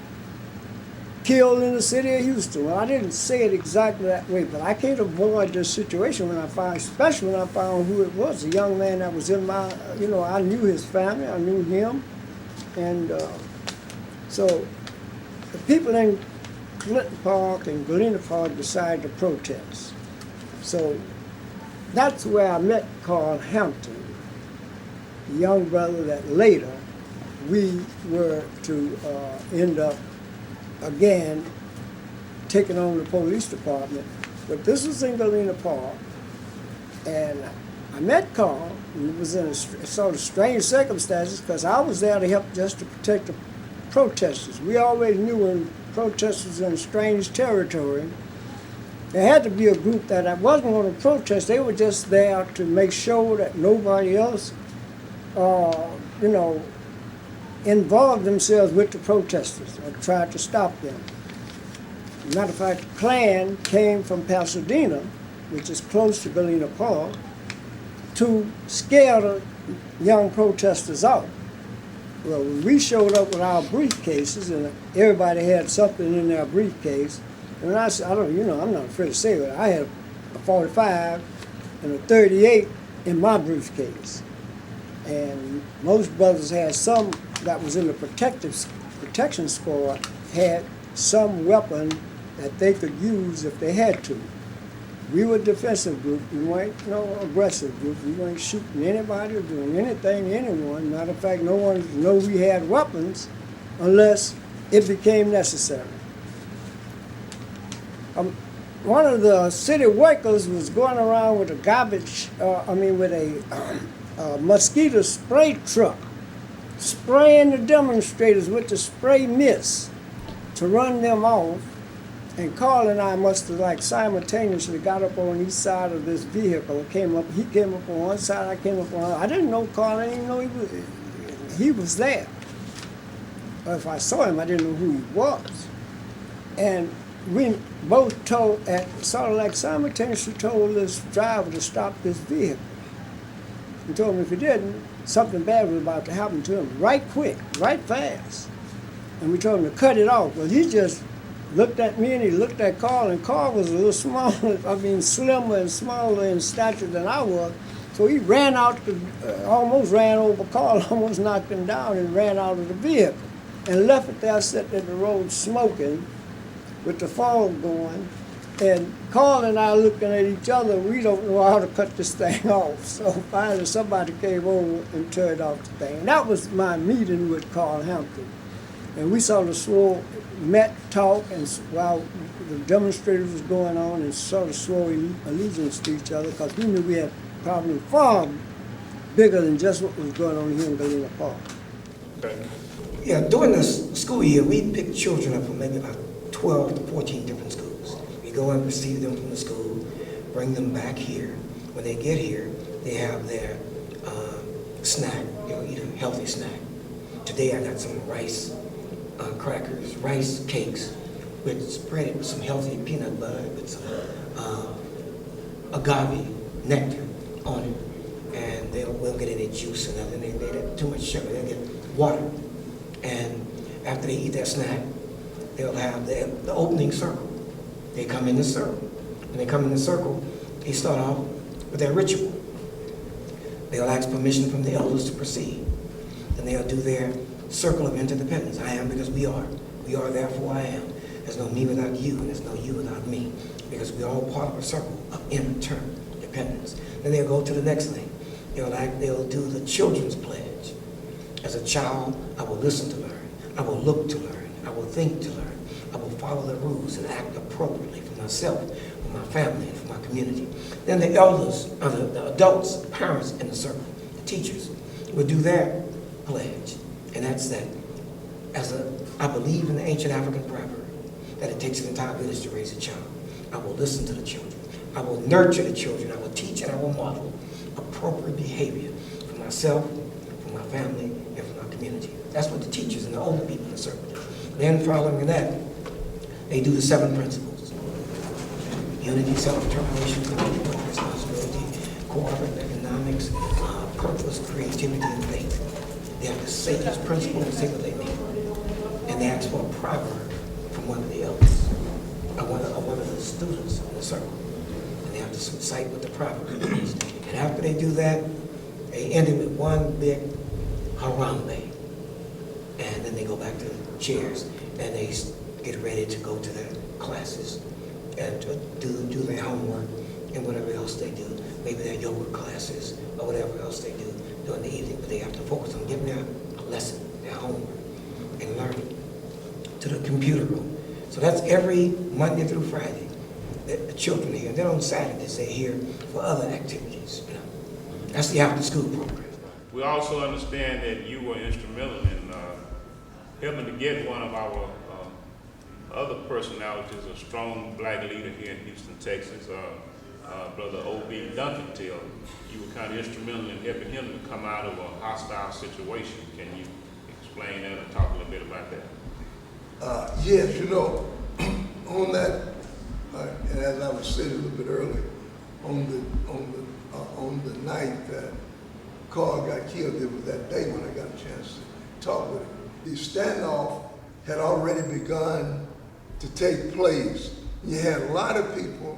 killed in the city of Houston. Well, I didn't say it exactly that way, but I can't avoid this situation when I found, especially when I found who it was, a young man that was in my, I knew his family, I knew him. And so the people in Clinton Park and Galena Park decided to protest. So that's where I met Carl Hampton, the young brother that later we were to end up again taking on the police department. But this was in Galena Park, and I met Carl, and it was in sort of strange circumstances because I was there to help just to protect the protesters. We always knew when protesters were in strange territory, there had to be a group that wasn't going to protest. They were just there to make sure that nobody else, involved themselves with the protesters or tried to stop them. Matter of fact, the Klan came from Pasadena, which is close to Galena Park, to scare the young protesters out. Well, when we showed up with our briefcases, and everybody had something in their briefcase, and I said, I'm not afraid to say it, I had a 45 and a 38 in my briefcase. And most brothers had some that was in the protection squad, had some weapon that they could use if they had to. We were a defensive group. We weren't no aggressive group. We weren't shooting anybody or doing anything to anyone. Matter of fact, no one knew we had weapons unless it became necessary. One of the city workers was going around with a with a mosquito spray truck, spraying the demonstrators with the spray mist to run them off. And Carl and I must have like simultaneously got up on each side of this vehicle. He came up on one side, I came up on the other. I didn't know Carl, I didn't know he was there. Or if I saw him, I didn't know who he was. And we both sort of like simultaneously told this driver to stop this vehicle. And told him if he didn't, something bad was about to happen to him, right quick, right fast. And we told him to cut it off. Well, he just looked at me and he looked at Carl, and Carl was a little smaller, slimmer and smaller in stature than I was. So he ran out, almost ran over Carl, almost knocked him down, and ran out of the vehicle. And left it there sitting in the road smoking with the fog going. And Carl and I looking at each other, we don't know how to cut this thing off. So finally somebody came over and turned off the thing. And that was my meeting with Carl Hampton. And we sort of met, talked, and while the demonstrators was going on, and sort of swore allegiance to each other, because we knew we had probably far bigger than just what was going on here in Galena Park. Okay. Yeah, during the school year, we picked children up from maybe about 12 to 14 different schools. We go and receive them from the school, bring them back here. When they get here, they have their snack, eat a healthy snack. Today I got some rice crackers, rice cakes, spread it with some healthy peanut butter, with some agave nectar on it. And they won't get any juice and nothing. They get too much sugar, they'll get water. And after they eat that snack, they'll have the opening circle. They come in the circle. When they come in the circle, they start off with their ritual. They'll ask permission from the elders to proceed. Then they'll do their circle of interdependence. I am because we are. We are, therefore I am. There's no me without you, and there's no you without me, because we're all part of a circle of interdependence. Then they'll go to the next thing. They'll do the children's pledge. As a child, I will listen to learn. I will look to learn. I will think to learn. I will follow the rules and act appropriately for myself, for my family, and for my community. Then the elders, the adults, parents in the circle, the teachers, will do their pledge. And that's that. I believe in the ancient African proverb that it takes an entire village to raise a child. I will listen to the children. I will nurture the children. I will teach and I will model appropriate behavior for myself, for my family, and for my community. That's what the teachers and the older people in the circle do. Then following that, they do the 7 principles. Unity, self-determination, commitment, responsibility, cooperative economics, purpose, creativity, and faith. They have to say this principle and say what they mean. And they ask for a proverb from one of the elders, or one of the students in the circle. And they have to cite what the proverb is. And after they do that, they end it with one big harambe. And then they go back to the chairs and they get ready to go to their classes and to do their homework and whatever else they do. Maybe their yoga classes or whatever else they do during the evening, but they have to focus on getting their lesson, their homework, and learning to the computer room. So that's every Monday through Friday, the children are here. And then on Saturdays, they're here for other activities. That's the after-school program. We also understand that you were instrumental in helping to get one of our other personalities, a strong black leader here in Houston, Texas, Brother Ovide Duncantell. You were kind of instrumental in helping him to come out of a hostile situation. Can you explain that or talk a little bit about that? Yes, on that, and as I was saying a little bit earlier, on the night that Carl got killed, it was that day when I got a chance to talk with him. The standoff had already begun to take place. You had a lot of people,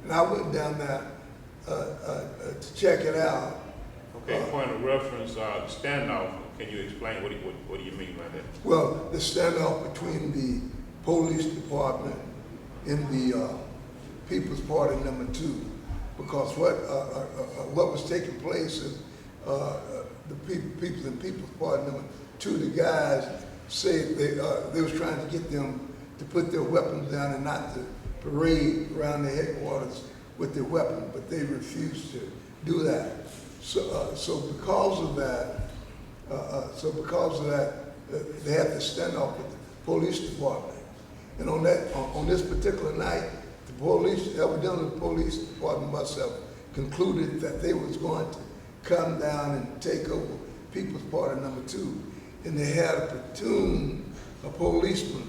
and I went down there to check it out. Okay, point of reference, standoff. Can you explain what do you mean by that? Well, the standoff between the police department and the People's Party number 2, because what was taking place is the People's Party number 2, the guys say they was trying to get them to put their weapons down and not to parade around their headquarters with their weapons, but they refused to do that. So because of that, they had to stand off with the police department. And on this particular night, evidently the police department must have concluded that they was going to come down and take over People's Party number 2. And they had a platoon of policemen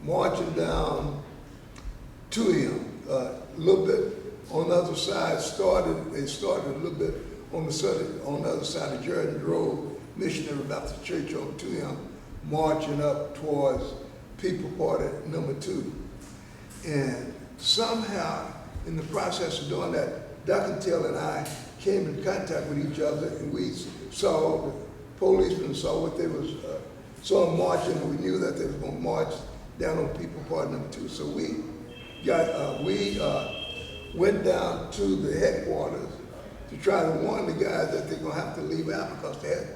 marching down to him. A little bit on the other side, they started a little bit on the other side of Jordan Road, Missionary Baptist Church over to him, marching up towards People Party number 2. And somehow, in the process of doing that, Duncantell and I came in contact with each other, and we saw, the policemen saw what they was, saw them marching, and we knew that they was going to march down on People Party number 2. So we went down to the headquarters to try to warn the guys that they're going to have to leave out because they had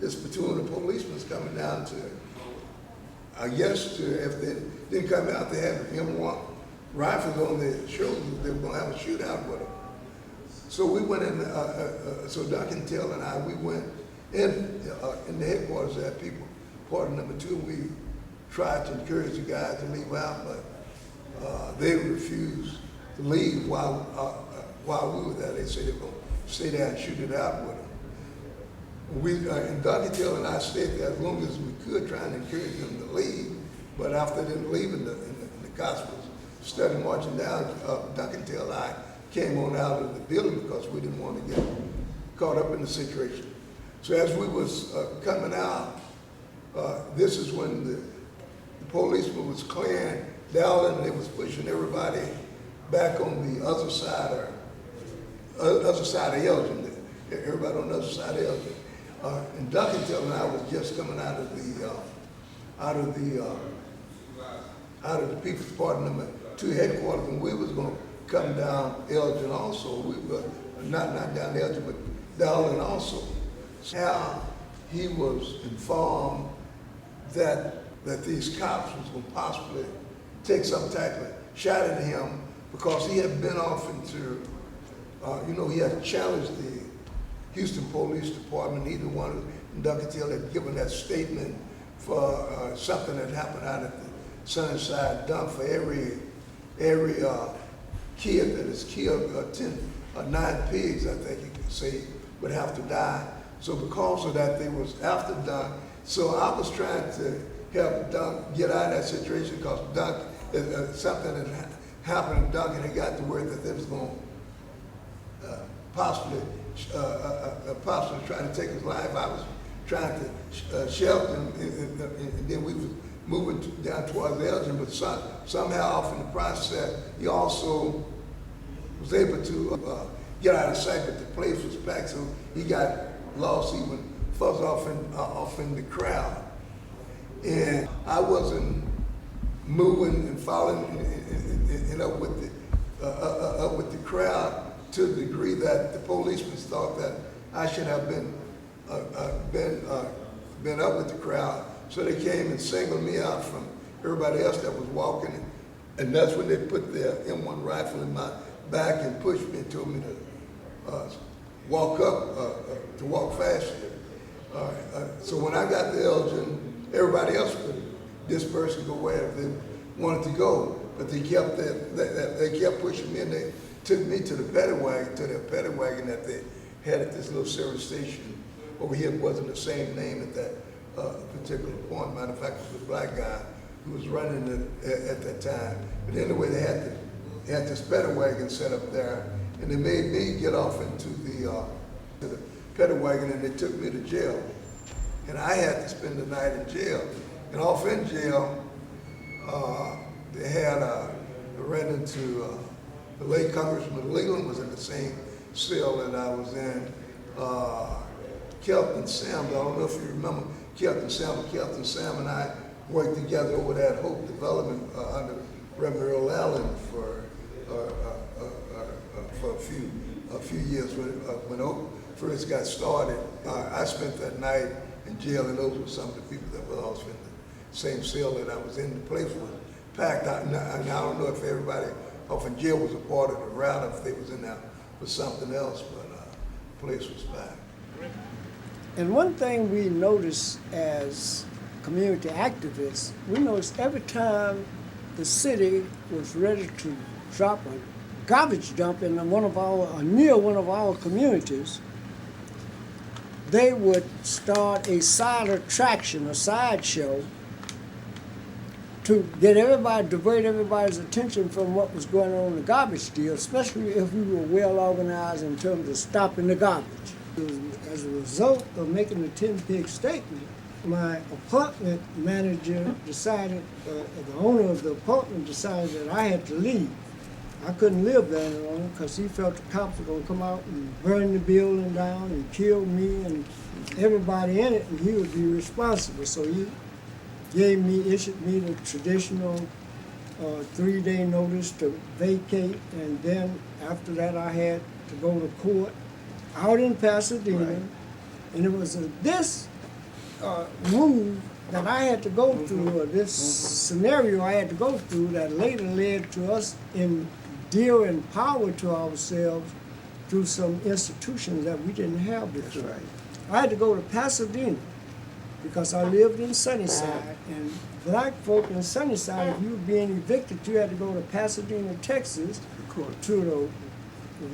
this platoon of policemen coming down to, I guess, if they didn't come out, they had M1 rifles on their shoulders. They were going to have a shootout with them. So we went in, so Duncantell and I, we went in the headquarters at People Party number 2. We tried to encourage the guys to leave out, but they refused to leave while we were there. They said they were going to stay there and shoot it out with them. And Duncantell and I stayed there as long as we could, trying to encourage them to leave. But after them leaving the Gospels, started marching down, Duncantell and I came on out of the building because we didn't want to get caught up in the situation. So as we was coming out, this is when the policeman was clearing down and they was pushing everybody back on the other side of Elgin. Everybody on the other side of Elgin. And Duncantell and I was just coming out of the People's Party number 2 headquarters, and we was going to come down Elgin also. We were not down Elgin, but down also. So how he was informed that these cops was going to possibly take some type of shot at him because he had been off into, he had challenged the Houston Police Department. Neither one of Duncantell had given that statement for something that happened out at the Sunnyside dump. For every kid that is killed, 9 pigs, I think you could say, would have to die. So because of that, they was after Dunk. So I was trying to help Dunk get out of that situation because Dunk, something had happened to Dunk, and he got the word that they was going to possibly try to take his life. I was trying to shelter him, and then we was moving down towards Elgin, but somehow off in the process, he also was able to get out of sight, but the place was packed, so he got lost even further off in the crowd. And I wasn't moving and following and up with the crowd to the degree that the policemen thought that I should have been up with the crowd. So they came and singled me out from everybody else that was walking, and that's when they put their M1 rifle in my back and pushed me and told me to walk up, to walk faster. So when I got to Elgin, everybody else could disperse and go wherever they wanted to go, but they kept pushing me, and they took me to the paddy wagon that they had at this little service station over here. It wasn't the same name at that particular point. Matter of fact, it was a black guy who was running it at that time. But anyway, they had this paddy wagon set up there, and they made me get off into the paddy wagon, and they took me to jail. And I had to spend the night in jail. And off in jail, they had I ran into the late Congressman Leland was in the same cell that I was in. Kelton Sam, I don't know if you remember Kelton Sam, but Kelton Sam and I worked together over at Hope Development under Reverend Earl Allen for a few years when first got started, I spent that night in jail, and those were some of the people that were also in the same cell that I was in. The place was packed out, and I don't know if everybody off in jail was a part of the route, if they was in there for something else, but the place was packed. And one thing we noticed as community activists, we noticed every time the city was ready to drop a garbage dump in near one of our communities, they would start a side attraction, a sideshow, to get everybody, divert everybody's attention from what was going on in the garbage deal, especially if we were well organized in terms of stopping the garbage. As a result of making the 10-pig statement, my apartment manager decided, the owner of the apartment decided that I had to leave. I couldn't live there any longer because he felt the cops were going to come out and burn the building down and kill me and everybody in it, and he would be responsible. So he issued me the traditional 3-day notice to vacate, and then after that I had to go to court out in Pasadena, right. And it was this move that I had to go through, or this scenario I had to go through, that later led to us endearing power to ourselves through some institutions that we didn't have before. That's right. I had to go to Pasadena because I lived in Sunnyside, and black folk in Sunnyside, if you were being evicted, you had to go to Pasadena, Texas, to the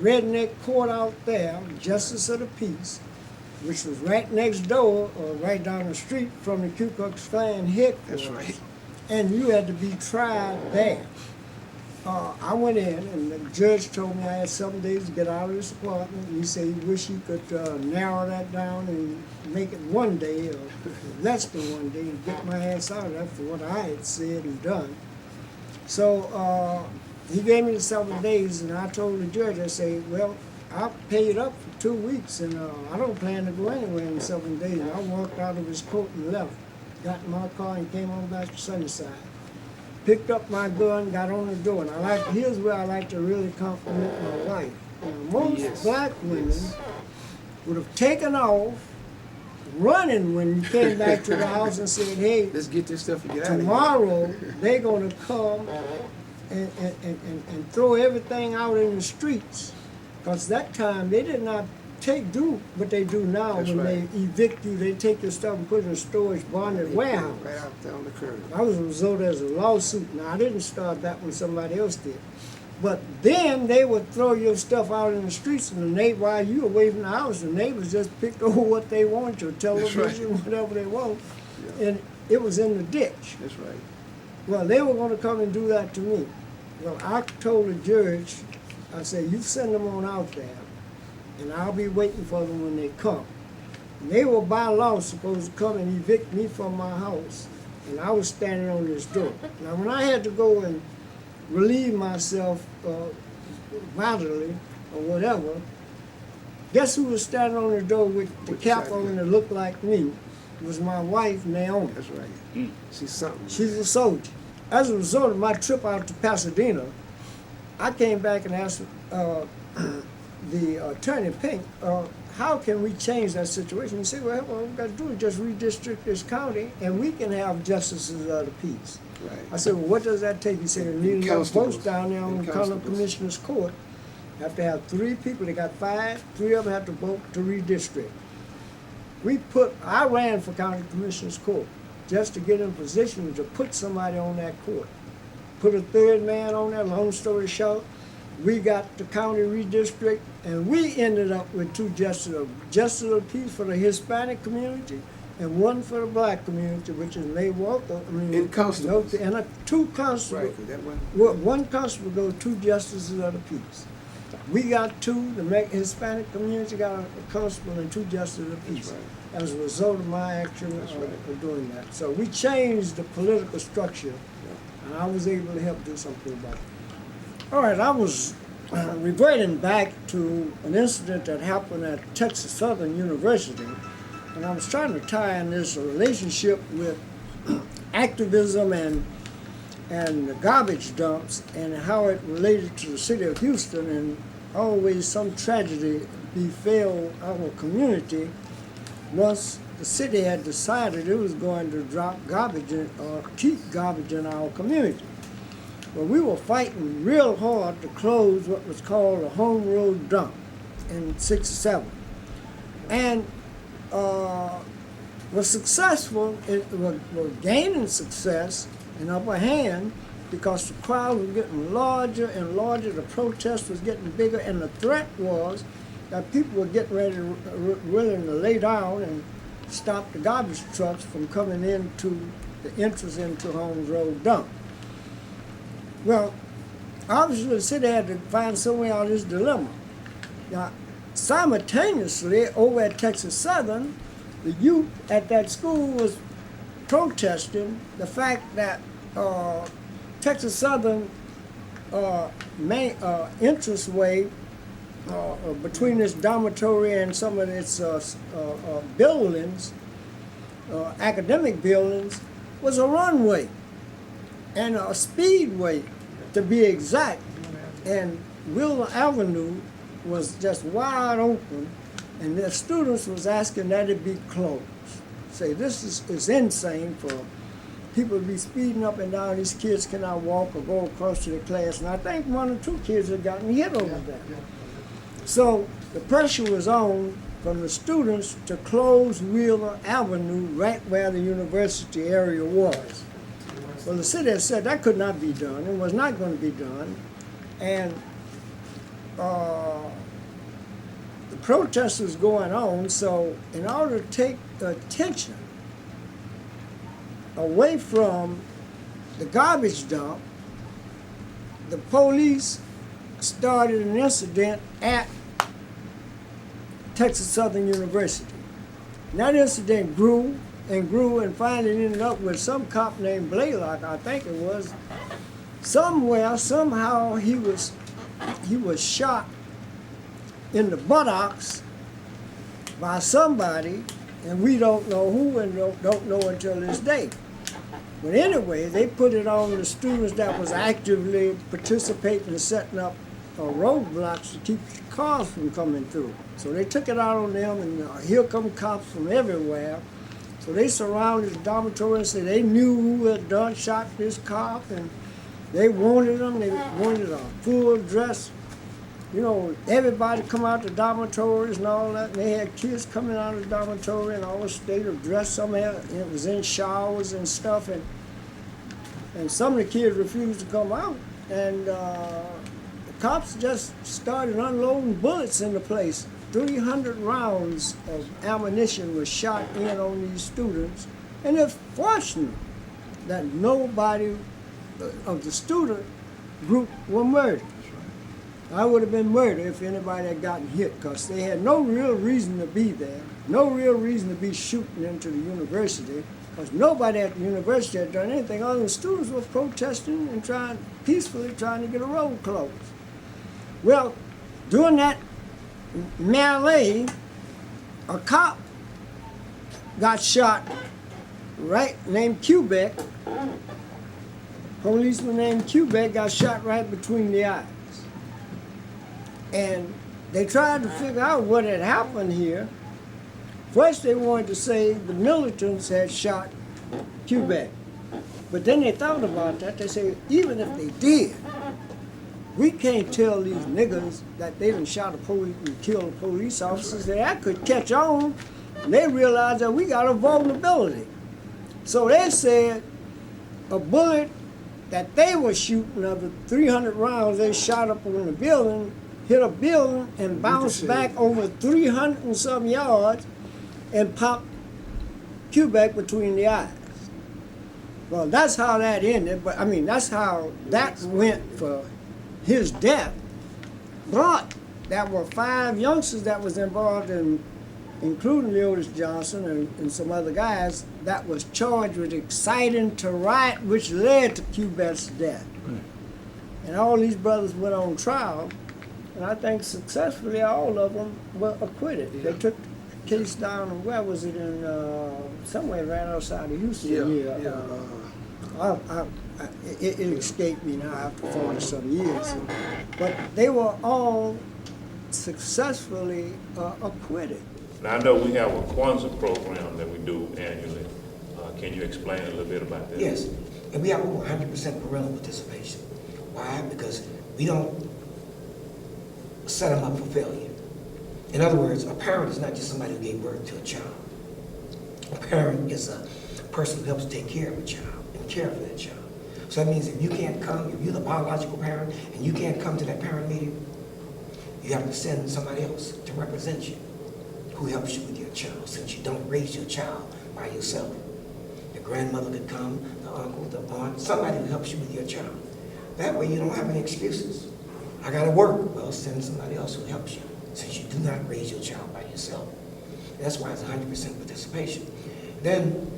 redneck court out there, Justice of the Peace, which was right next door or right down the street from the Ku Klux Klan headquarters. That's right. And you had to be tried there. I went in, and the judge told me I had 7 days to get out of this apartment. And he said he wished he could narrow that down and make it 1 day or less than 1 day to get my ass out of that for what I had said and done. So he gave me the 7 days, and I told the judge, I said, well, I paid up for 2 weeks, and I don't plan to go anywhere in 7 days. And I walked out of his court and left, got in my car and came on back to Sunnyside. Picked up my gun, got on the door, and here's where I like to really compliment my wife. Most black women would have taken off, running when you came back to the house and said, hey, let's get this stuff and get out of here. Tomorrow they're gonna come and throw everything out in the streets. Because that time they did not do what they do now. That's when right. They evict you, they take your stuff and put it in a storage bonded warehouse. Right out there on the curb. That was a result as a lawsuit. Now I didn't start that when somebody else did. But then they would throw your stuff out in the streets, and while you were away from the house, the neighbors just picked over what they want, your television, right. Whatever they want, yeah. And it was in the ditch. That's right. Well, they were going to come and do that to me. Well, I told the judge, I said, you send them on out there, and I'll be waiting for them when they come. And they were by law supposed to come and evict me from my house, and I was standing on this door. Now, when I had to go and relieve myself bodily or whatever, guess who was standing on the door with the cap on that looked like me? It was my wife, Naomi. That's right. She's something. She's a soldier. As a result of my trip out to Pasadena, I came back and asked the attorney, Pink, how can we change that situation? He said, well, what we've got to do is just redistrict this county, and we can have justices of the peace. Right. I said, well, what does that take? He said, leading up votes down there on the county commissioner's court. You have to have 3 people. They got 5. 3 of them have to vote to redistrict. I ran for county commissioner's court just to get in position to put somebody on that court. Put a 3rd man on there. Long story short, we got the county redistrict, and we ended up with 2 justices of the peace for the Hispanic community and 1 for the black community, which is May Walker. And constables. And 2 constables. Right. 1 constable goes 2 justices of the peace. We got 2. The Hispanic community got a constable and 2 justices of the peace. Right. As a result of my action of doing that. So we changed the political structure, and I was able to help do something about it. All right, I was reverting back to an incident that happened at Texas Southern University, and I was trying to tie in this relationship with activism and the garbage dumps and how it related to the city of Houston, and always some tragedy befell our community once the city had decided it was going to drop garbage or keep garbage in our community. Well, we were fighting real hard to close what was called a home road dump in '67. And was successful, were gaining success and upper hand because the crowd was getting larger and larger, the protest was getting bigger, and the threat was that people were getting ready, willing to lay down and stop the garbage trucks from coming into the entrance into Holmes Road dump. Well, obviously the city had to find some way out of this dilemma. Now, simultaneously, over at Texas Southern, the youth at that school was protesting the fact that Texas Southern main entranceway between this dormitory and some of its buildings, academic buildings, was a runway and a speedway, to be exact. And Wheeler Avenue was just wide open, and the students was asking that it be closed. Say, this is insane for people to be speeding up and down. These kids cannot walk or go across to the class. And I think 1 or 2 kids had gotten hit over that. So the pressure was on from the students to close Wheeler Avenue right where the university area was. Well, the city had said that could not be done. It was not going to be done. And the protest was going on, so in order to take the attention away from the garbage dump, the police started an incident at Texas Southern University. And that incident grew and grew and finally ended up with some cop named Blaylock, I think it was. Somewhere, somehow he was shot in the buttocks by somebody, and we don't know who and don't know until this day. But anyway, they put it on the students that was actively participating in setting up roadblocks to keep cars from coming through. So they took it out on them, and here come cops from everywhere. So they surrounded the dormitory and said they knew who had done shot this cop, and they wanted them. They wanted a full dress. You know, everybody come out the dormitories and all that, and they had kids coming out of the dormitory in all state of dress. Some had, it was in showers and stuff, and some of the kids refused to come out. And the cops just started unloading bullets in the place. 300 rounds of ammunition was shot in on these students, and it's fortunate that nobody of the student group were murdered. I would have been murdered if anybody had gotten hit, because they had no real reason to be there, no real reason to be shooting into the university, because nobody at the university had done anything other than students were protesting and peacefully trying to get a road closed. Well, during that melee, a cop got shot, right, named Quebec. Policeman named Quebec got shot right between the eyes. And they tried to figure out what had happened here. First they wanted to say the militants had shot Quebec. But then they thought about that. They said, even if they did, we can't tell these niggas that they done shot a police and killed a police officer. That could catch on. And they realized that we got a vulnerability. So they said a bullet that they were shooting of the 300 rounds they shot up on the building hit a building and bounced back over 300 and some yards and popped Quebec between the eyes. Well, that's how that ended, but I mean, that's how that went for his death. But there were 5 youngsters that was involved in, including Leotis Johnson and some other guys, that was charged with inciting to riot, which led to Quebec's death. And all these brothers went on trial, and I think successfully all of them were acquitted. Yeah. They took the case down, and where was it, in somewhere right outside of Houston. It escaped me now after 40-some years. But they were all successfully acquitted. Now, I know we have a Kwanzaa program that we do annually. Can you explain a little bit about that? Yes, and we have over 100% parental participation. Why? Because we don't set them up for failure. In other words, a parent is not just somebody who gave birth to a child. A parent is a person who helps take care of a child and care for that child. So that means if you can't come, if you're the biological parent and you can't come to that parent meeting, you have to send somebody else to represent you who helps you with your child, since you don't raise your child by yourself. The grandmother could come, the uncle, the aunt, somebody who helps you with your child. That way you don't have any excuses. I gotta work. Well, send somebody else who helps you, since you do not raise your child by yourself. That's why it's 100% participation. Then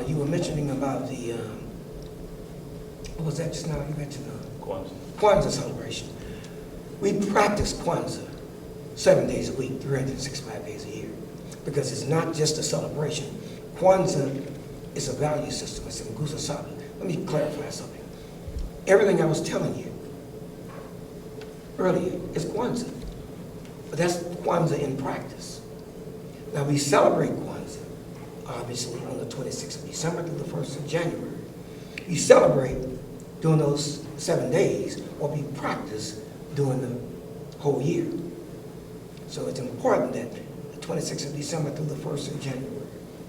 you were mentioning about the, what was that just now? You mentioned Kwanzaa celebration. We practice Kwanzaa 7 days a week, 365 days a year, because it's not just a celebration. Kwanzaa is a value system. It's in Nguzo Saba. Let me clarify something. Everything I was telling you earlier is Kwanzaa, but that's Kwanzaa in practice. Now we celebrate Kwanzaa, obviously, on the 26th of December through the 1st of January. We celebrate during those 7 days, or we practice during the whole year. So it's important that the 26th of December through the 1st of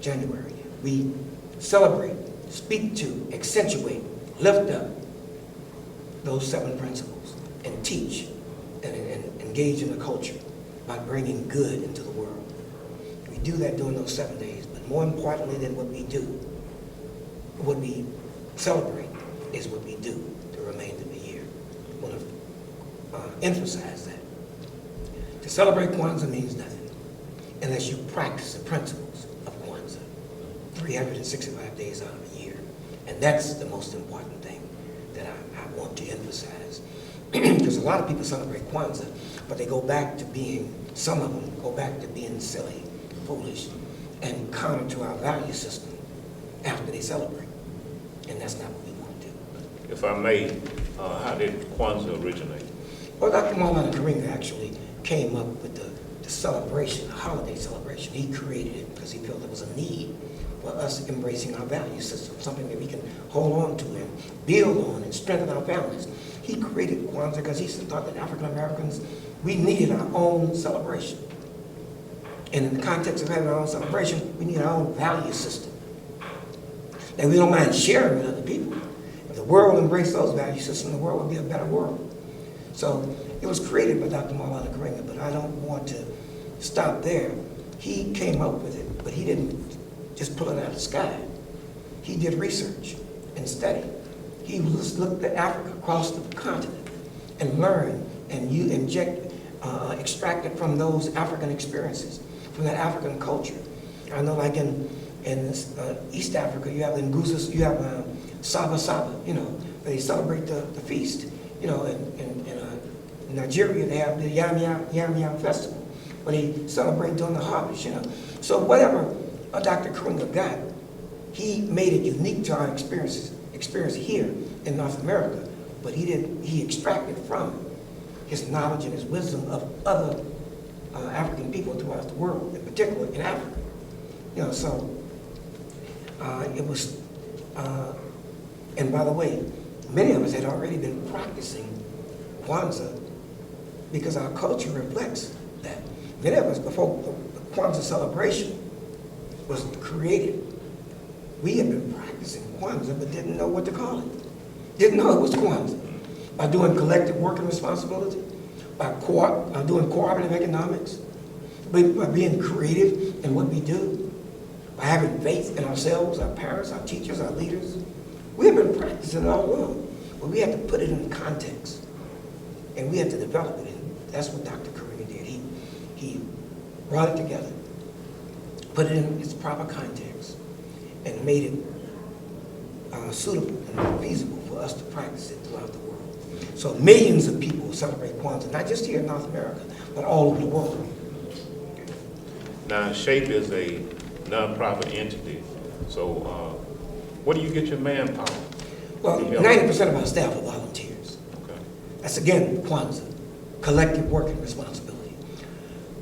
January, we celebrate, speak to, accentuate, lift up those 7 principles and teach and engage in the culture by bringing good into the world. We do that during those 7 days, but more importantly than what we do, what we celebrate is what we do the remainder of the year. I want to emphasize that. To celebrate Kwanzaa means nothing unless you practice the principles of Kwanzaa 365 days out of the year. And that's the most important thing that I want to emphasize. Because a lot of people celebrate Kwanzaa, but they go back to being, some of them go back to being silly, foolish, and counter to our value system after they celebrate. And that's not what we want to do. If I may, how did Kwanzaa originate? Well, Dr. Muhammad actually came up with the celebration, the holiday celebration. He created it because he felt there was a need for us embracing our value system, something that we can hold on to and build on and strengthen our families. He created Kwanzaa because he thought that African Americans, we needed our own celebration. And in the context of having our own celebration, we need our own value system. And we don't mind sharing with other people. If the world embraced those value systems, the world would be a better world. So it was created by Dr. Maulana Karenga, but I don't want to stop there. He came up with it, but he didn't just pull it out of the sky. He did research and study. He looked at Africa across the continent and learned and extracted from those African experiences, from that African culture. I know, like in East Africa, you have the Nguzas, you have Saba Saba, they celebrate the feast. In Nigeria, they have the Yam Yam Festival, where they celebrate during the harvest, So whatever Dr. Karenga got, he made it unique to our experience here in North America, but he extracted from his knowledge and his wisdom of other African people throughout the world, in particular in Africa. So it was, and by the way, many of us had already been practicing Kwanzaa because our culture reflects that. Many of us, before the Kwanzaa celebration was created, we had been practicing Kwanzaa but didn't know what to call it. Didn't know it was Kwanzaa. By doing collective work and responsibility, by doing cooperative economics, by being creative in what we do, by having faith in ourselves, our parents, our teachers, our leaders. We have been practicing it all along, but we had to put it in context, and we had to develop it, and that's what Dr. Karenga did. He brought it together, put it in its proper context, and made it suitable and feasible for us to practice it throughout the world. So millions of people celebrate Kwanzaa, not just here in North America, but all over the world. Now, SHAPE is a nonprofit entity, so where do you get your manpower? Well, 90% of our staff are volunteers. Okay. That's, again, Kwanzaa, collective work and responsibility.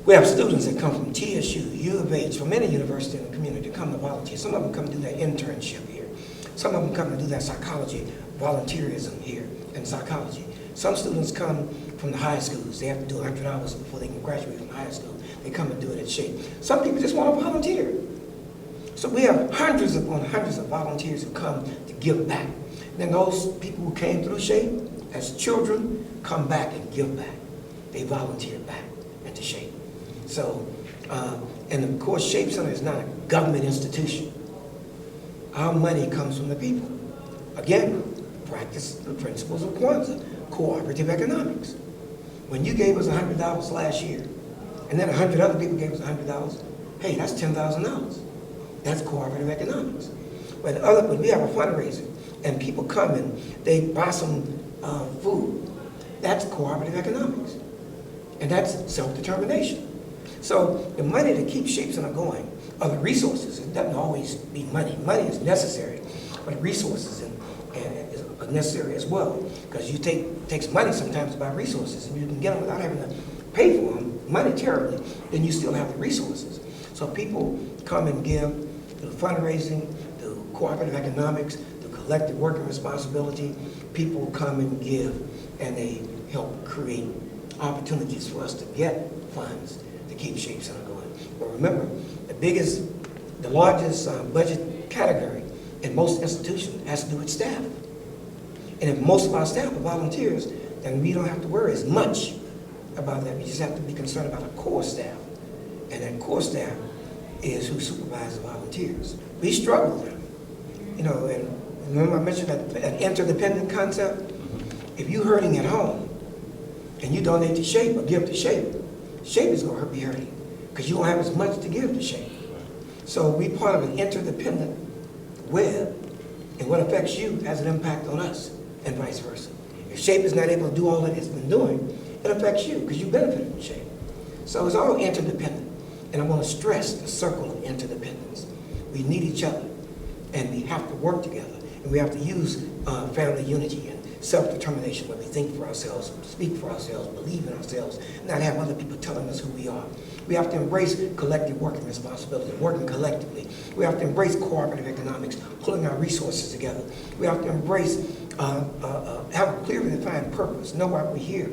We have students that come from TSU, U of H, from any university in the community to come to volunteer. Some of them come to do their internship here. Some of them come to do their psychology, volunteerism here in psychology. Some students come from the high schools. They have to do 100 hours before they can graduate from high school. They come and do it at SHAPE. Some people just want to volunteer. So we have hundreds upon hundreds of volunteers who come to give back. Then those people who came through SHAPE as children come back and give back. They volunteer back into SHAPE. So, and of course, SHAPE Center is not a government institution. Our money comes from the people. Again, practice the principles of Kwanzaa, cooperative economics. When you gave us $100 last year, and then 100 other people gave us $100, hey, that's $10,000. That's cooperative economics. When we have a fundraiser, and people come and they buy some food, that's cooperative economics. And that's self-determination. So the money to keep SHAPE Center going are the resources. It doesn't always be money. Money is necessary, but resources are necessary as well. Because it takes money sometimes to buy resources, and you can get them without having to pay for them monetarily, then you still have the resources. So people come and give through fundraising, through cooperative economics, through collective working responsibility. People come and give, and they help create opportunities for us to get funds to keep SHAPE Center going. But remember, the largest budget category in most institutions has to do with staff. And if most of our staff are volunteers, then we don't have to worry as much about that. We just have to be concerned about our core staff. And that core staff is who supervises the volunteers. We struggle with them. You know, and remember I mentioned that interdependent concept? If you're hurting at home, and you donate to SHAPE or give to SHAPE, SHAPE is going to be hurting because you don't have as much to give to SHAPE. So we're part of an interdependent web, and what affects you has an impact on us, and vice versa. If SHAPE is not able to do all that it's been doing, it affects you because you benefit from SHAPE. So it's all interdependent, and I want to stress the circle of interdependence. We need each other, and we have to work together, and we have to use family unity and self-determination when we think for ourselves, speak for ourselves, believe in ourselves, not have other people telling us who we are. We have to embrace collective working responsibility, working collectively. We have to embrace cooperative economics, pulling our resources together. We have to embrace, have a clearly defined purpose, know why we're here.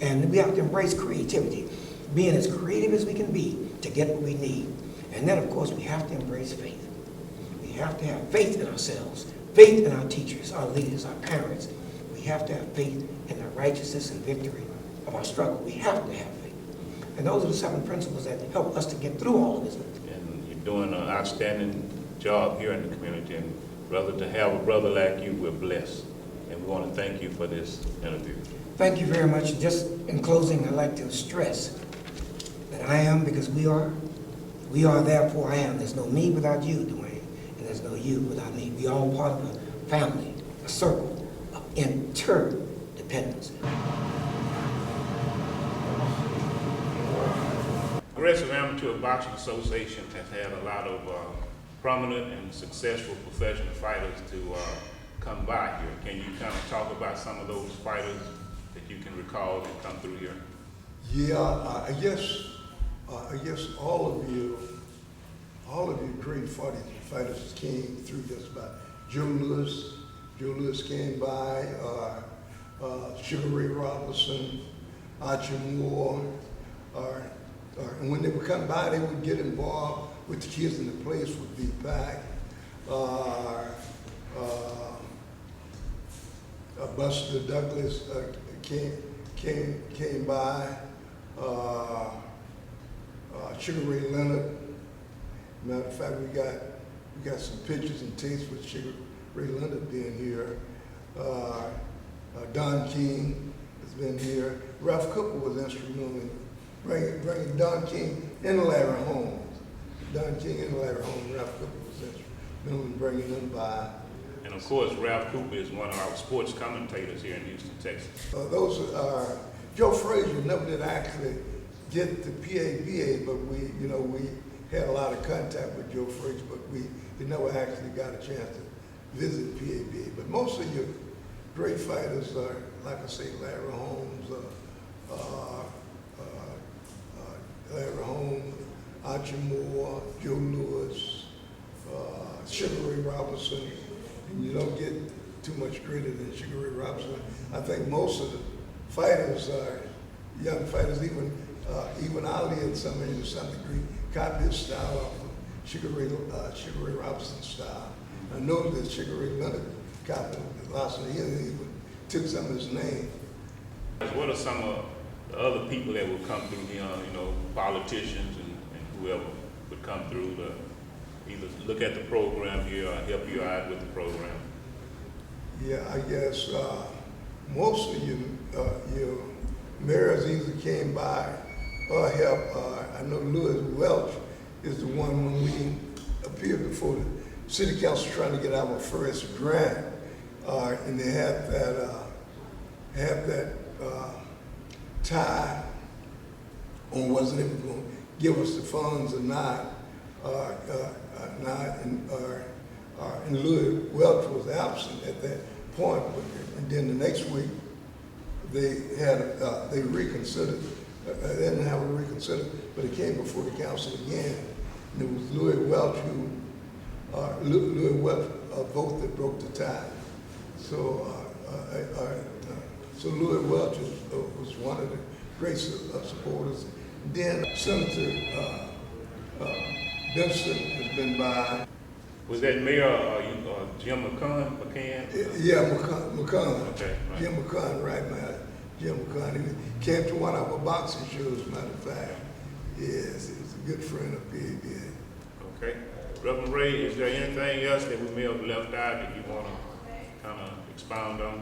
And we have to embrace creativity, being as creative as we can be to get what we need. And then, of course, we have to embrace faith. We have to have faith in ourselves, faith in our teachers, our leaders, our parents. We have to have faith in the righteousness and victory of our struggle. We have to have faith. And those are the 7 principles that help us to get through all of this. And you're doing an outstanding job here in the community. And brother, to have a brother like you, we're blessed. And we want to thank you for this interview. Thank you very much. Just in closing, I'd like to stress that I am because we are. We are, therefore I am. There's no me without you, Dewayne, and there's no you without me. We are all part of a family, a circle of interdependence. Progressive Amateur Boxing Association has had a lot of prominent and successful professional fighters to come by here. Can you kind of talk about some of those fighters that you can recall that come through here? Yeah, I guess all of you great fighters came through just about. Joe Lewis came by, Sugar Ray Robinson, Archie Moore, and when they would come by, they would get involved with the kids, and the place would be packed. Buster Douglas came by. Sugar Ray Leonard. Matter of fact, we got some pictures and tapes with Sugar Ray Leonard being here. Don King has been here. Ralph Cooper was instrumental in bringing Don King and Larry Holmes. Don King and Larry Holmes. Ralph Cooper was instrumental in bringing them by. And of course, Ralph Cooper is one of our sports commentators here in Houston, Texas. Those are Joe Frazier never did actually get to PABA, but we had a lot of contact with Joe Frazier, but we never actually got a chance to visit PABA. But most of your great fighters are, like I say, Larry Holmes, Archie Moore, Joe Louis, Sugar Ray Robinson, and you don't get too much greater than Sugar Ray Robinson. I think most of the fighters are young fighters, even Ali in some degree copied his style off of Sugar Ray Robinson's style. I know that Sugar Ray Leonard copied Lawson. He even took some of his name. What are some of the other people that will come through here, you know, politicians and whoever would come through to either look at the program here or help you out with the program? Yeah, I guess most of your mayors either came by or helped. I know Louis Welch is the one when we appeared before the city council trying to get our first grant, and they had that tie on wasn't even going to give us the funds or not, and Louis Welch was absent at that point. And then the next week, they reconsidered. They didn't have a reconsider, but it came before the council again. And it was Louis Welch vote that broke the tie. So Louis Welch was one of the great supporters. Then Senator Benson has been by. Was that Mayor Jim McCann? Yeah, McCann. Okay, right. Jim McCann, right, man. Jim McCann. He came to one of our boxing shows, matter of fact. Yes, he was a good friend of PABA. Okay. Reverend Ray, is there anything else that we may have left out that you want to kind of expound on?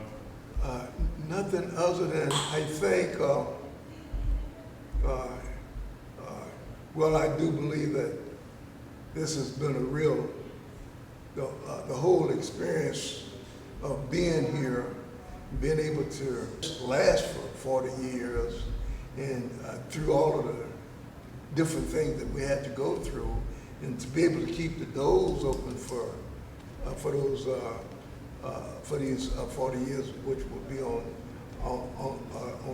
Nothing other than I think, well, I do believe that this has been a real, the whole experience of being here, being able to last for 40 years, and through all of the different things that we had to go through, and to be able to keep the doors open for these 40 years, which will be on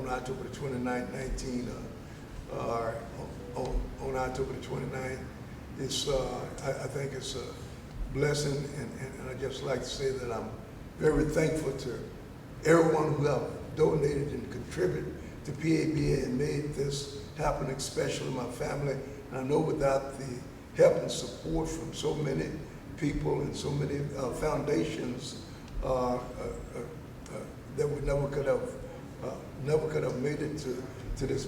October the 29th, on October the 29th. It's I think it's a blessing, and I just like to say that I'm very thankful to everyone who have donated and contributed to PABA and made this happen, especially my family. And I know without the help and support from so many people and so many foundations, that we never could have made it to this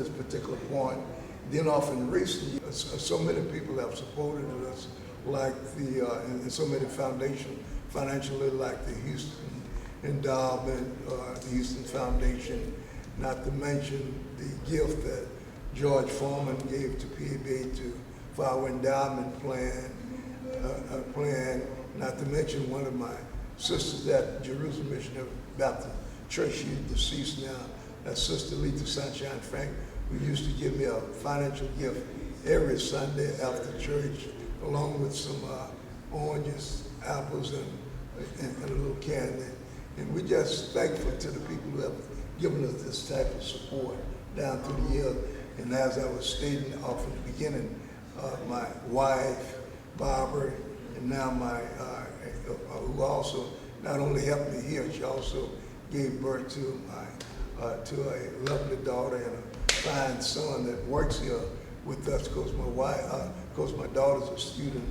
particular point. Then often recently, so many people have supported us, like and so many foundations, financially, like the Houston Endowment, the Houston Foundation, not to mention the gift that George Foreman gave to PABA for our endowment plan, not to mention one of my sisters at Jerusalem Missionary Baptist Church, she's deceased now, that's Sister Lita Sunshine Frank, who used to give me a financial gift every Sunday after church, along with some oranges, apples, and a little candy. And we're just thankful to the people who have given us this type of support down through the years. And as I was stating off in the beginning, my wife, Barbara, and now who also not only helped me here, she also gave birth to a lovely daughter and a fine son that works here with us, because my daughter's a student,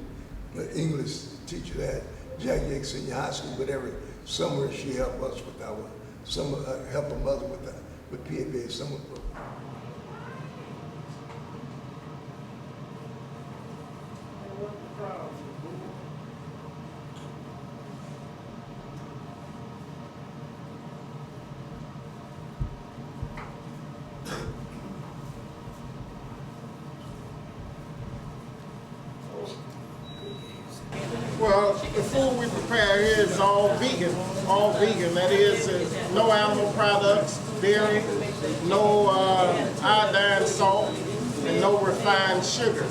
an English teacher at Jack Yates Senior High School, but every summer she helped us with help her mother with PABA summer program. Well, the food we prepare here is all vegan. All vegan. That is, no animal products, dairy, no iodine salt, and no refined sugar.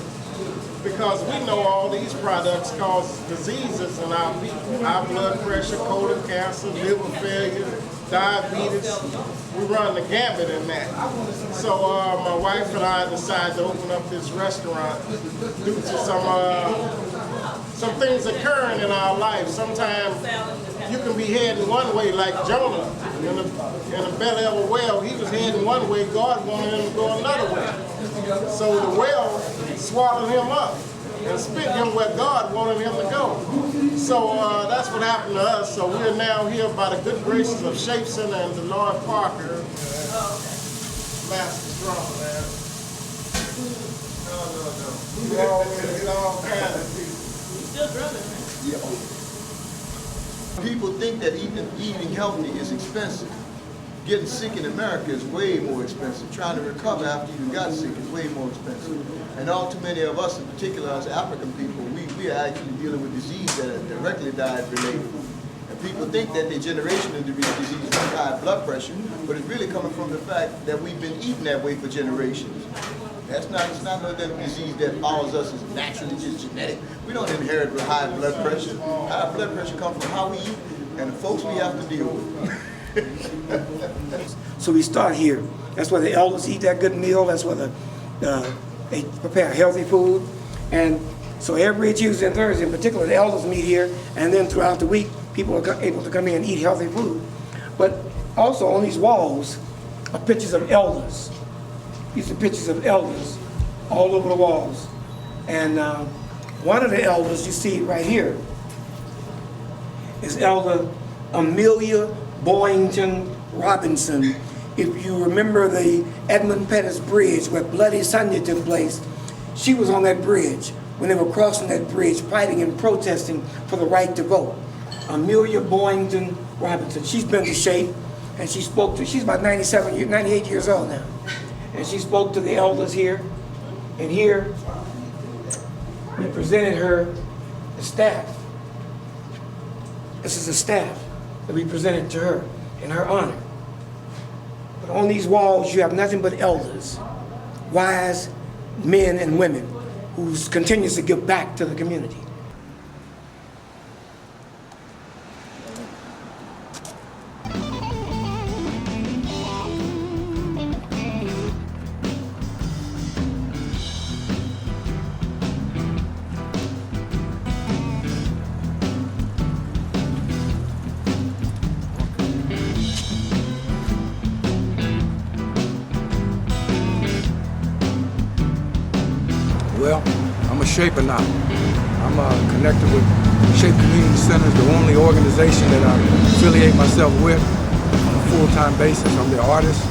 Because we know all these products cause diseases in our people. High blood pressure, colon cancer, liver failure, diabetes. We run the gambit in that. So my wife and I decided to open up this restaurant due to some things occurring in our life. Sometimes you can be heading one way, like Jonah in the belly of a whale. He was heading one way, God wanted him to go another way. So the whale swallowed him up and spit him where God wanted him to go. So that's what happened to us. So we're now here by the good graces of Shape Center and DELOYD Parker. Master strong, man. No. Get all kinds of people. Still drumming, man. People think that eating healthy is expensive. Getting sick in America is way more expensive. Trying to recover after you got sick is way more expensive. And all too many of us, in particular as African people, we are actually dealing with disease that are directly diet related. And people think that the generation of disease is high blood pressure, but it's really coming from the fact that we've been eating that way for generations. It's not no disease that follows us as naturally just genetic. We don't inherit with high blood pressure. High blood pressure comes from how we eat and the folks we have to deal with. So we start here. That's where the elders eat that good meal. That's where they prepare healthy food. And so every Tuesday and Thursday in particular, the elders meet here, and then throughout the week, people are able to come in and eat healthy food. But also on these walls are pictures of elders. These are pictures of elders all over the walls. And one of the elders you see right here is Elder Amelia Boynton Robinson. If you remember the Edmund Pettus Bridge where Bloody Sunday took place, she was on that bridge when they were crossing that bridge fighting and protesting for the right to vote. Amelia Boynton Robinson. She's been to Shape and she spoke to, she's about 98 years old now. And she spoke to the elders here, and here we presented her the staff. This is the staff that we presented to her in her honor. But on these walls, you have nothing but elders, wise men and women who continues to give back to the community. Well, I'm a Shaper now. I'm connected with Shape Community Centers, the only organization that I affiliate myself with on a full-time basis. I'm the artist.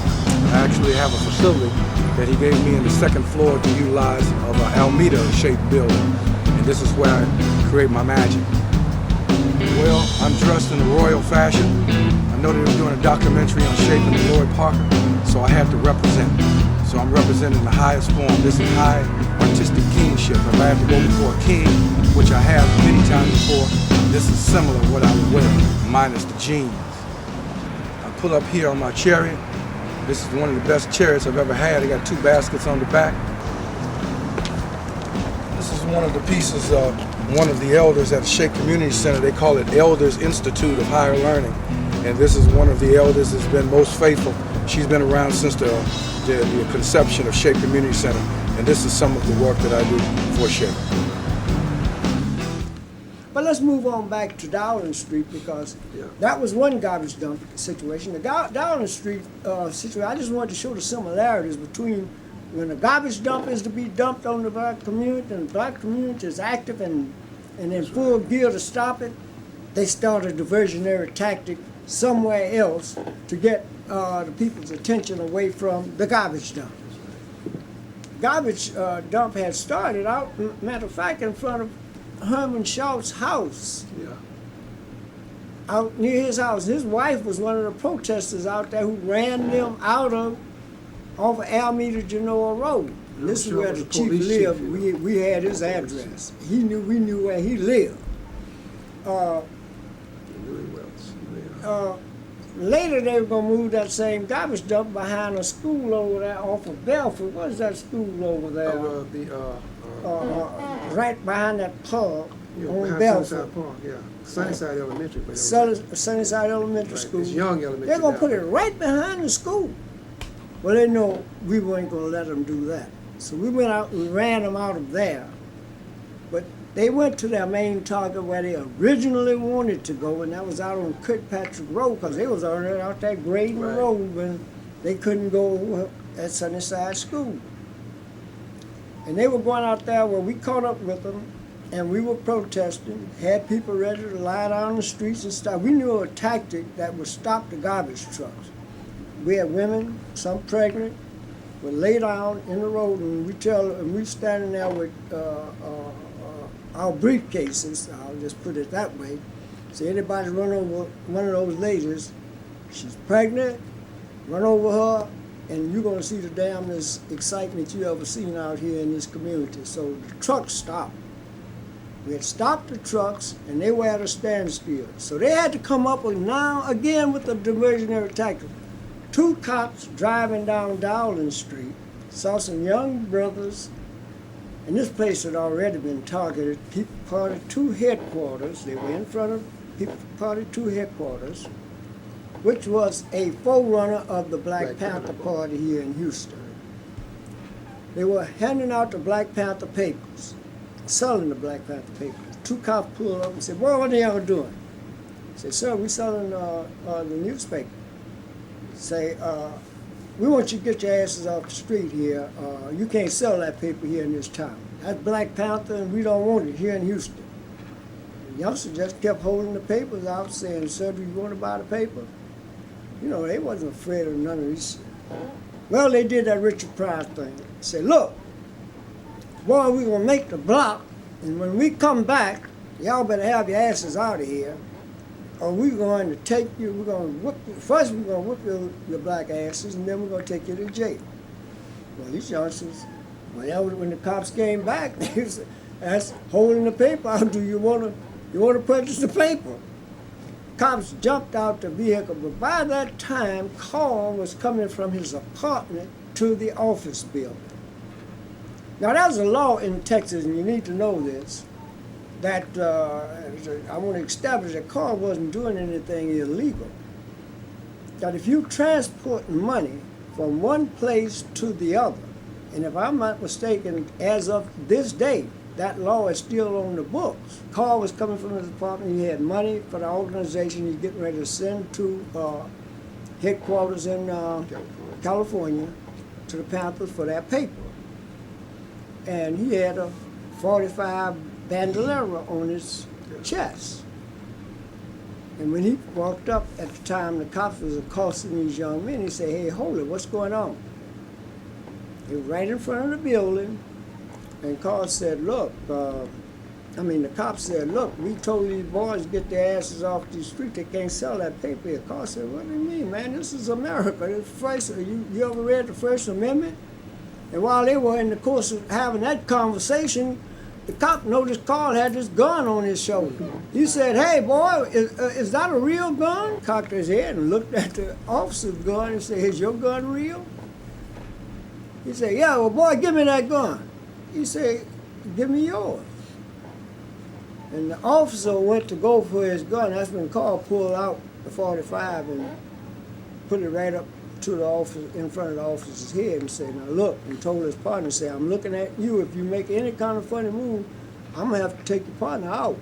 I actually have a facility that he gave me in the second floor to utilize of an Almeida Shape building. And this is where I create my magic. Well, I'm dressed in a royal fashion. I know they were doing a documentary on Shape and DELOYD Parker, so I had to represent. So I'm representing the highest form. This is high artistic kingship. If I have to go before a king, which I have many times before, this is similar to what I would wear, minus the jeans. I pull up here on my chariot. This is one of the best chariots I've ever had. I got 2 baskets on the back. This is one of the pieces of one of the elders at the Shape Community Center. They call it Elders Institute of Higher Learning. And this is one of the elders that's been most faithful. She's been around since the conception of Shape Community Center. And this is some of the work that I do for Shape. But let's move on back to Dowling Street because that was one garbage dump situation. The Dowling Street situation, I just wanted to show the similarities between when a garbage dump is to be dumped on the black community and the black community is active and in full gear to stop it, they start a diversionary tactic somewhere else to get the people's attention away from the garbage dump. Garbage dump had started out, matter of fact, in front of Herman Schultz's house. Yeah. Out near his house. His wife was one of the protesters out there who ran them out of off of Alameda Genoa Road. And this is where the chief lived. We had his address. We knew where he lived. Later they were gonna move that same garbage dump behind a school over there off of Belford. What is that school over there? Right behind that pub. Yeah, on behind Belford. Sunnyside Park, yeah. Sunnyside Elementary. But Sunnyside Elementary right, School. it's young elementary. They're gonna now. put it right behind the school. Well, they know we weren't gonna let them do that. So we went out and ran them out of there. But they went to their main target where they originally wanted to go, and that was out on Kirkpatrick Road, because they was already out there grading the Right. road when they couldn't go at Sunnyside School. And they were going out there where we caught up with them, and we were protesting, had people ready to lie down the streets and stuff. We knew a tactic that would stop the garbage trucks. We had women, some pregnant, would lay down in the road, and we standing there with our briefcases. I'll just put it that way. So anybody run over one of those ladies, she's pregnant, run over her, and you're gonna see the damnedest excitement you ever seen out here in this community. So the trucks stopped. We had stopped the trucks, and they were at a standstill. So they had to come up with now again with the diversionary tactic. 2 cops driving down Dowling Street saw some young brothers, and this place had already been targeted. People Party 2 headquarters. They were in front of People Party 2 headquarters, which was a forerunner of the Black Panther Party here in Houston. They were handing out the Black Panther papers, selling the Black Panther papers. 2 cops pulled up and said, "Boy, what are y'all doing?" I said, "Sir, we're selling the newspaper." Say, "We want you to get your asses off the street here. You can't sell that paper here in this town. That's Black Panther, and we don't want it here in Houston." The youngster just kept holding the papers out, saying, "Sir, do you want to buy the paper?" You know, they wasn't afraid of none of this. Well, they did that Richard Pryor thing. Say, "Look, boy, we're going to make the block, and when we come back, y'all better have your asses out of here, or we're going to take you, we're going to whip you. First, we're going to whip your black asses, and then we're going to take you to jail." Well, these youngsters, when the cops came back, they was holding the paper out. "Do you want to purchase the paper?" Cops jumped out the vehicle, but by that time, Carl was coming from his apartment to the office building. Now, there's a law in Texas, and you need to know this, that I want to establish that Carl wasn't doing anything illegal. That if you transport money from one place to the other, and if I'm not mistaken, as of this day, that law is still on the books. Carl was coming from his apartment. He had money for the organization he's getting ready to send to headquarters in California to the Panthers for that paper. And he had a 45 bandolera on his chest. And when he walked up at the time, the cops was accosting these young men. He said, "Hey, hold it, what's going on?" He was right in front of the building. And Carl said, "Look, the cops said, 'Look, we told these boys to get their asses off the street. They can't sell that paper here.'" Carl said, "What do you mean, man? This is America. You ever read the First Amendment?" And while they were in the course of having that conversation, the cop noticed Carl had this gun on his shoulder. He said, "Hey, boy, is that a real gun?" Cocked his head and looked at the officer's gun and said, "Is your gun real?" He said, "Yeah, well, boy, give me that gun." He said, "Give me yours." And the officer went to go for his gun. That's when Carl pulled out the 45 and put it right up to the officer, in front of the officer's head, and said, "Now look," and told his partner, say, "I'm looking at you. If you make any kind of funny move, I'm going to have to take your partner out."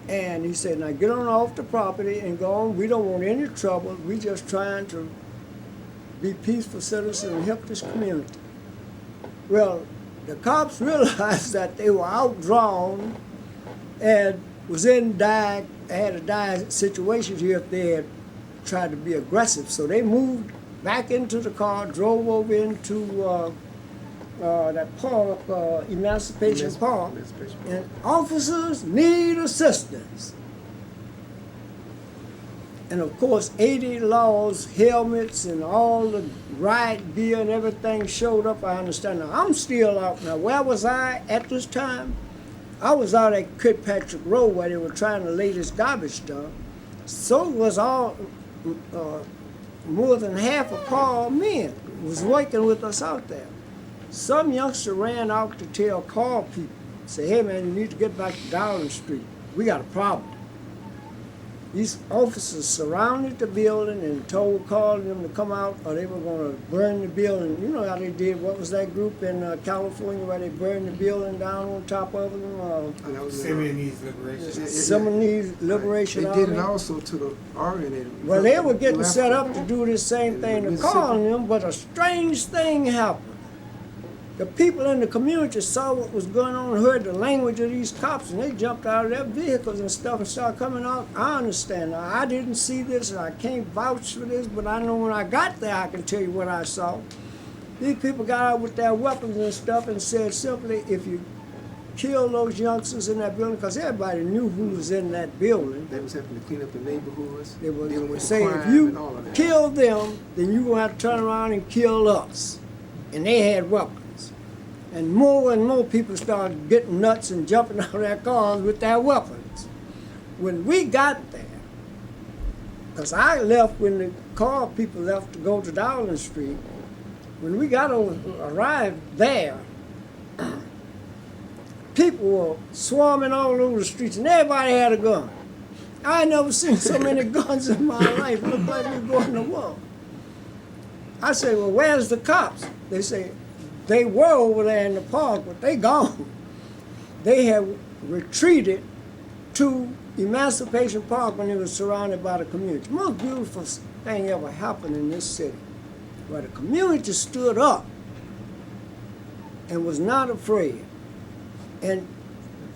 And he said, "Now get on off the property and go on. We don't want any trouble. We just trying to be peaceful citizens and help this community." Well, the cops realized that they were outdrawn and was in had a dire situation here if they had tried to be aggressive. So they moved back into the car, drove over into that park, Emancipation Park, and officers need assistance. And of course, 80 laws, helmets, and all the riot gear and everything showed up, I understand. Now, I'm still out now. Where was I at this time? I was out at Kirkpatrick Road where they were trying to lay this garbage dump. So was all, more than half of Carl men was working with us out there. Some youngster ran out to tell Carl people, say, hey man, you need to get back to Dowling Street. We got a problem. These officers surrounded the building and called them to come out or they were going to burn the building. You know how they did, what was that group in California where they burned the building down on top of them? Symbionese Liberation. Symbionese Liberation They did Army. it also to the Oriented. Well, they were getting set up to do the same thing to calling them, but a strange thing happened. The people in the community saw what was going on, heard the language of these cops, and they jumped out of their vehicles and stuff and started coming out. I understand now. I didn't see this, and I can't vouch for this, but I know when I got there, I can tell you what I saw. These people got out with their weapons and stuff and said simply, if you kill those youngsters in that building, because everybody knew who was in that building. They was having to clean up the neighborhoods. They were dealing with saying, crime if you and all of that. kill them, then you're going to have to turn around and kill us. And they had weapons. And more people started getting nuts and jumping out of their cars with their weapons. When we got there, because I left when the car people left to go to Dowling Street, when we arrived there, people were swarming all over the streets and everybody had a gun. I ain't never seen so many guns in my life. It looked like we were going to war. I said, well, where's the cops? They say, they were over there in the park, but they gone. They have retreated to Emancipation Park when it was surrounded by the community. The most beautiful thing ever happened in this city, where the community stood up and was not afraid. And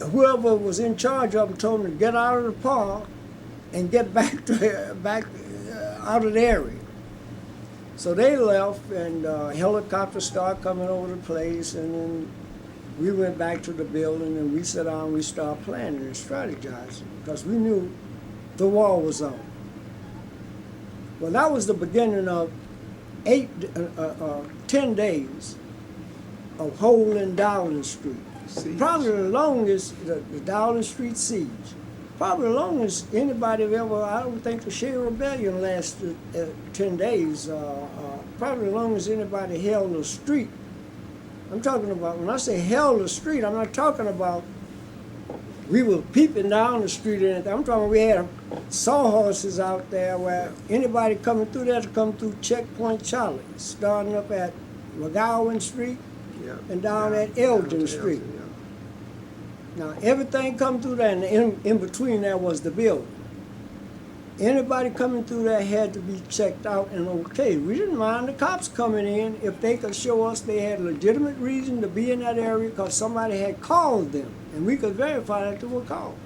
whoever was in charge of them told them to get out of the park and get back out of the area. So they left, and helicopters started coming over the place, and then we went back to the building, and we sat down and we started planning and strategizing, because we knew the war was on. Well, that was the beginning of 10 days of holding Dowling Street. Siege. Probably the longest, the Dowling Street siege. Probably the longest anybody have ever, I don't think the Shea Rebellion lasted 10 days. Probably the longest anybody held the street. I'm talking about, when I say held the street, I'm not talking about we were peeping down the street or anything. I'm talking we had sawhorses out there where anybody coming through there to come through Checkpoint Charlie, starting up at McGowan Street and down at Elgin Street. Now, everything come through there, and in between there was the building. Anybody coming through there had to be checked out and okay. We didn't mind the cops coming in if they could show us they had legitimate reason to be in that area because somebody had called them, and we could verify that they were called.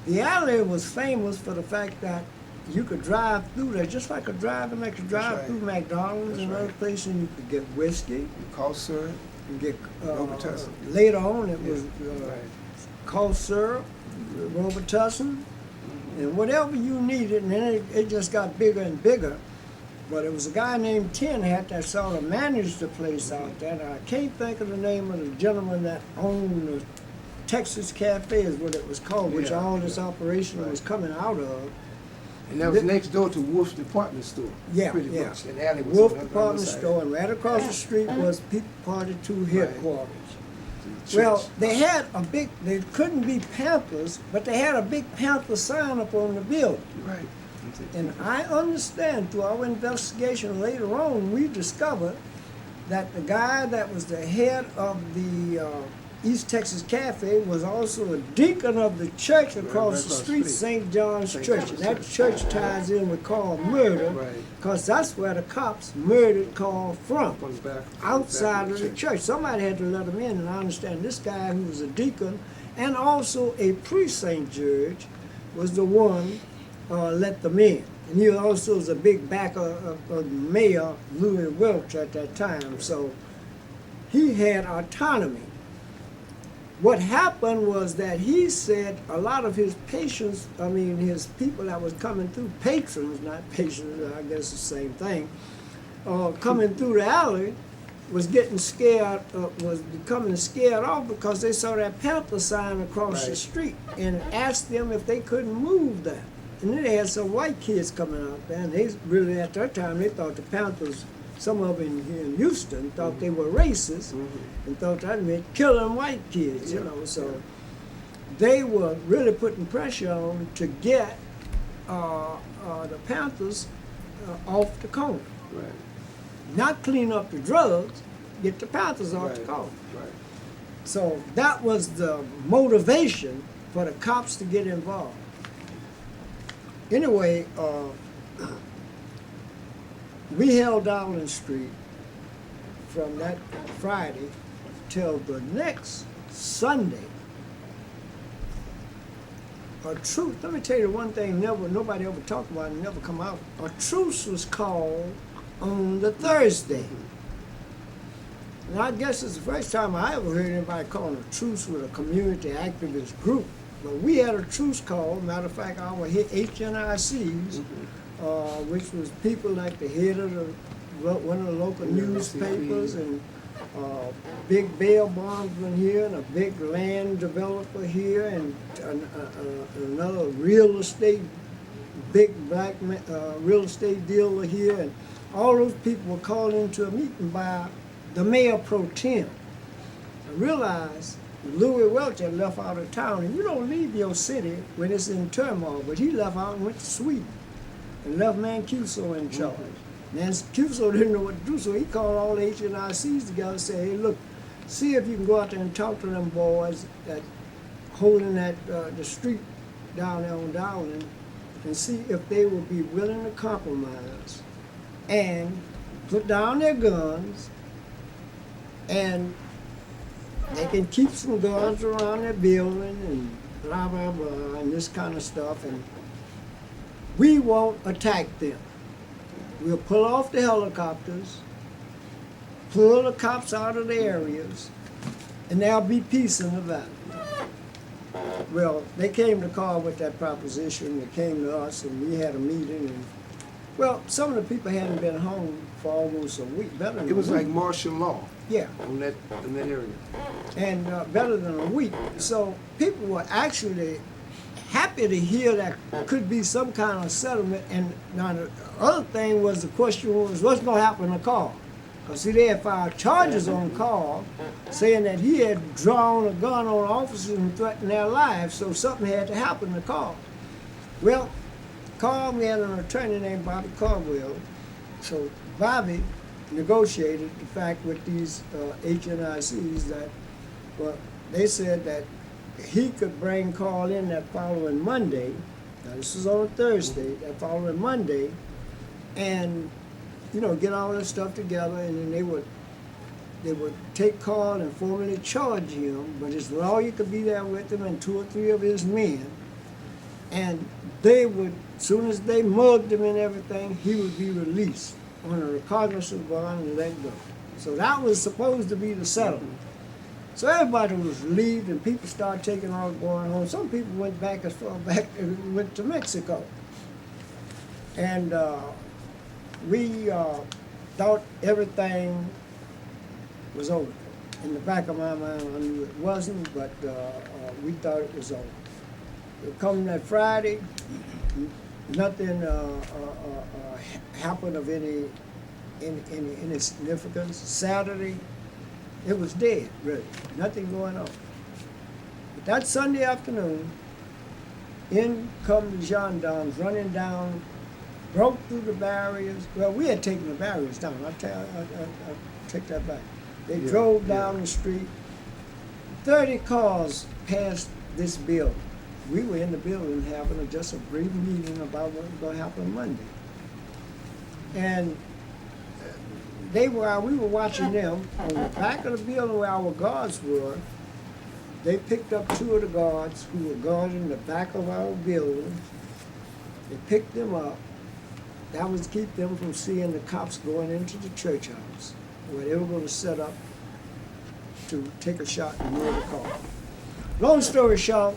The alley was famous for the fact that you could drive through there just like a driving, like you drive through McDonald's and other places, and you could get whiskey. Cough syrup. You get Robitussin. later on it was cough syrup, Robitussin, and whatever you needed, and then it just got bigger and bigger. But it was a guy named Tin Hat that sort of managed the place out there. And I can't think of the name of the gentleman that owned the Texas Cafe is what it was called, which all this operation was coming out of. And that was next door to Wolf's department store. Yeah, pretty yeah. much. And alley was Wolf on the Department other side. Store, and right across the street was People Party 2 headquarters. Church. Well, they had a big, they couldn't be Panthers, but they had a big Panther sign up on the building. Right. And I understand through our investigation later on, we discovered that the guy that was the head of the East Texas Cafe was also a deacon of the church across the street, St. John's Church. And that church ties in with Carl murder, because that's where the cops murdered Carl from, outside of the church. Somebody had to let him in, and I understand this guy who was a deacon and also a precinct judge was the one let them in. And he also was a big backer of Mayor Louis Welch at that time, so he had autonomy. What happened was that he said a lot of his patients, I mean his people that was coming through, patrons, not patients, I guess the same thing, coming through the alley was getting scared, was becoming scared off because they saw that Panther sign across the street and asked them if they couldn't move that. And then they had some white kids coming out there, and they really at that time they thought the Panthers some of them here in Houston thought they were racist and thought that meant killing white kids, you know. So they were really putting pressure on to get the Panthers off the corner. Right. Not clean up the drugs, get the Panthers off the corner. Right. So that was the motivation for the cops to get involved. Anyway, we held Dowling Street from that Friday till the next Sunday. A truce, let me tell you one thing nobody ever talked about and never come out. A truce was called on the Thursday. And I guess it's the first time I ever heard anybody calling a truce with a community activist group. But we had a truce call. Matter of fact, our HNICs, which was people like the head of one of the local newspapers and big bail bondsman here and a big land developer here and another real estate, big black real estate dealer here, and all those people were called into a meeting by the mayor pro tem. I realized Louis Welch had left out of town, and you don't leave your city when it's in turmoil, but he left out and went to Sweden and left Mancuso in charge. Mancuso didn't know what to do, so he called all the HNICs together and said, hey, look, see if you can go out there and talk to them boys that holding that the street down there on Dowling and see if they would be willing to compromise and put down their guns, and they can keep some guns around their building and blah, blah, blah, and this kind of stuff, and we won't attack them. We'll pull off the helicopters, pull the cops out of the areas, and there'll be peace in the valley. Well, they came to call with that proposition. They came to us, and we had a meeting. And, well, some of the people hadn't been home for almost a week. Better than It was a week. like martial law. Yeah. In that area. And better than a week. So people were actually happy to hear that could be some kind of settlement. And now the other thing was, the question was, what's going to happen to Carl? Because see, they had filed charges on Carl saying that he had drawn a gun on officers and threatened their lives, so something had to happen to Carl. Well, Carl, we had an attorney named Bobby Caldwell, so Bobby negotiated the fact with these HNICs that, well, they said that he could bring Carl in that following Monday. Now this was on a Thursday, that following Monday, and you know, get all this stuff together, and then they would take Carl and formally charge him, but his lawyer could be there with him and 2 or 3 of his men, and they would, as soon as they mugged him and everything, he would be released on a recognizance bond and let go. So that was supposed to be the settlement. So everybody was relieved, and people started taking off going home. Some people went back as far back as went to Mexico. And we thought everything was over. In the back of my mind, I knew it wasn't, but we thought it was over. Coming that Friday, nothing happened of any significance. Saturday, it was dead, really. Nothing going on. But that Sunday afternoon, in come the gendarmes running down, broke through the barriers. Well, we had taken the barriers down. I take that back. They drove down the street. 30 cars passed this building. We were in the building having just a brief meeting about what was going to happen Monday. And we were watching them. On the back of the building where our guards were, they picked up 2 of the guards who were guarding the back of our building. They picked them up. That was to keep them from seeing the cops going into the church house, where they were going to set up to take a shot and murder Carl. Long story short,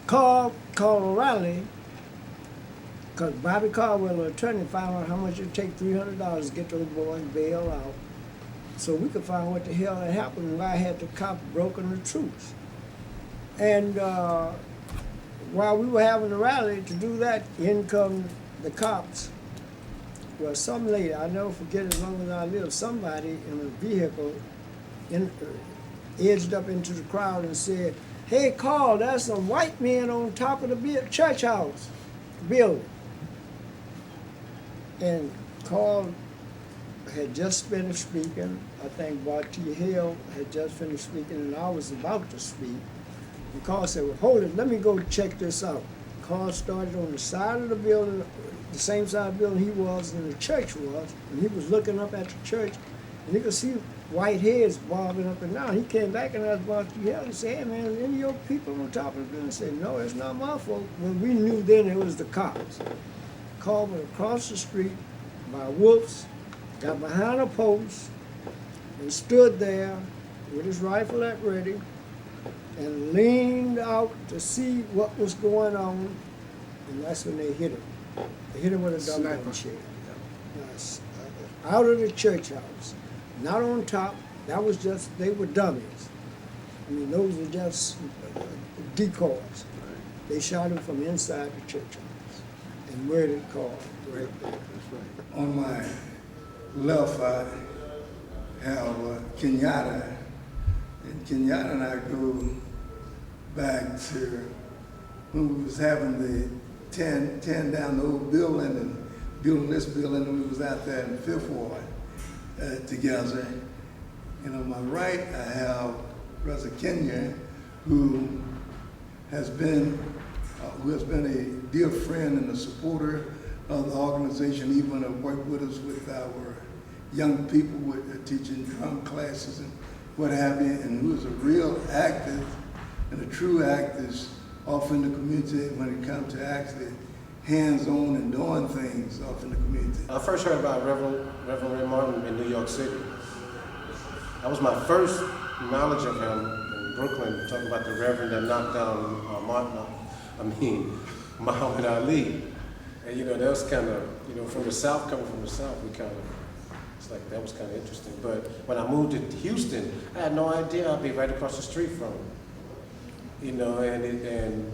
Carl called O'Reilly, because Bobby Caldwell, the attorney, found out how much it would take, $300 to get those boys bailed out, so we could find what the hell had happened and why had the cop broken the truce. And while we were having a rally to do that, in come the cops Well, some lady, I never forget as long as I live, somebody in a vehicle edged up into the crowd and said, "Hey, Carl, there's some white men on top of the church house building." And Carl had just finished speaking. I think Barty Hill had just finished speaking, and I was about to speak. And Carl said, "Well, hold it, let me go check this out." Carl started on the side of the building, the same side of the building he was and the church was, and he was looking up at the church, and he could see white heads bobbing up and down. He came back and asked Barty Hill and said, "Hey man, are any of your people on top of the building?" He said, "No, it's not my fault." Well, we knew then it was the cops. Carl went across the street by Wolf's, got behind a post, and stood there with his rifle at ready, and leaned out to see what was going on, and that's when they hit him. They hit him with a dumbbell chair. Out of the church house, not on top. That was just, they were dummies. I mean, those were just decoys. They shot him from inside the church house and murdered Carl right there. On my left, I have Kenyatta, and Kenyatta and I go back to when we was having the tearing down the old building and building this building, and we was out there in the 5th Ward together. And on my right, I have Brother Kenya, who has been a dear friend and a supporter of the organization, even worked with us with our young people with teaching drum classes and what have you, and who is a real active and a true activist off in the community when it comes to actually hands-on and doing things off in the community. I first heard about Reverend Ray Martin in New York City. That was my first knowledge of him in Brooklyn, talking about the Reverend that knocked down Muhammad Ali. And you know, that was kind of, you know, from the South, coming from the South, we kind of, it's like, that was kind of interesting. But when I moved to Houston, I had no idea I'd be right across the street from him. You know, and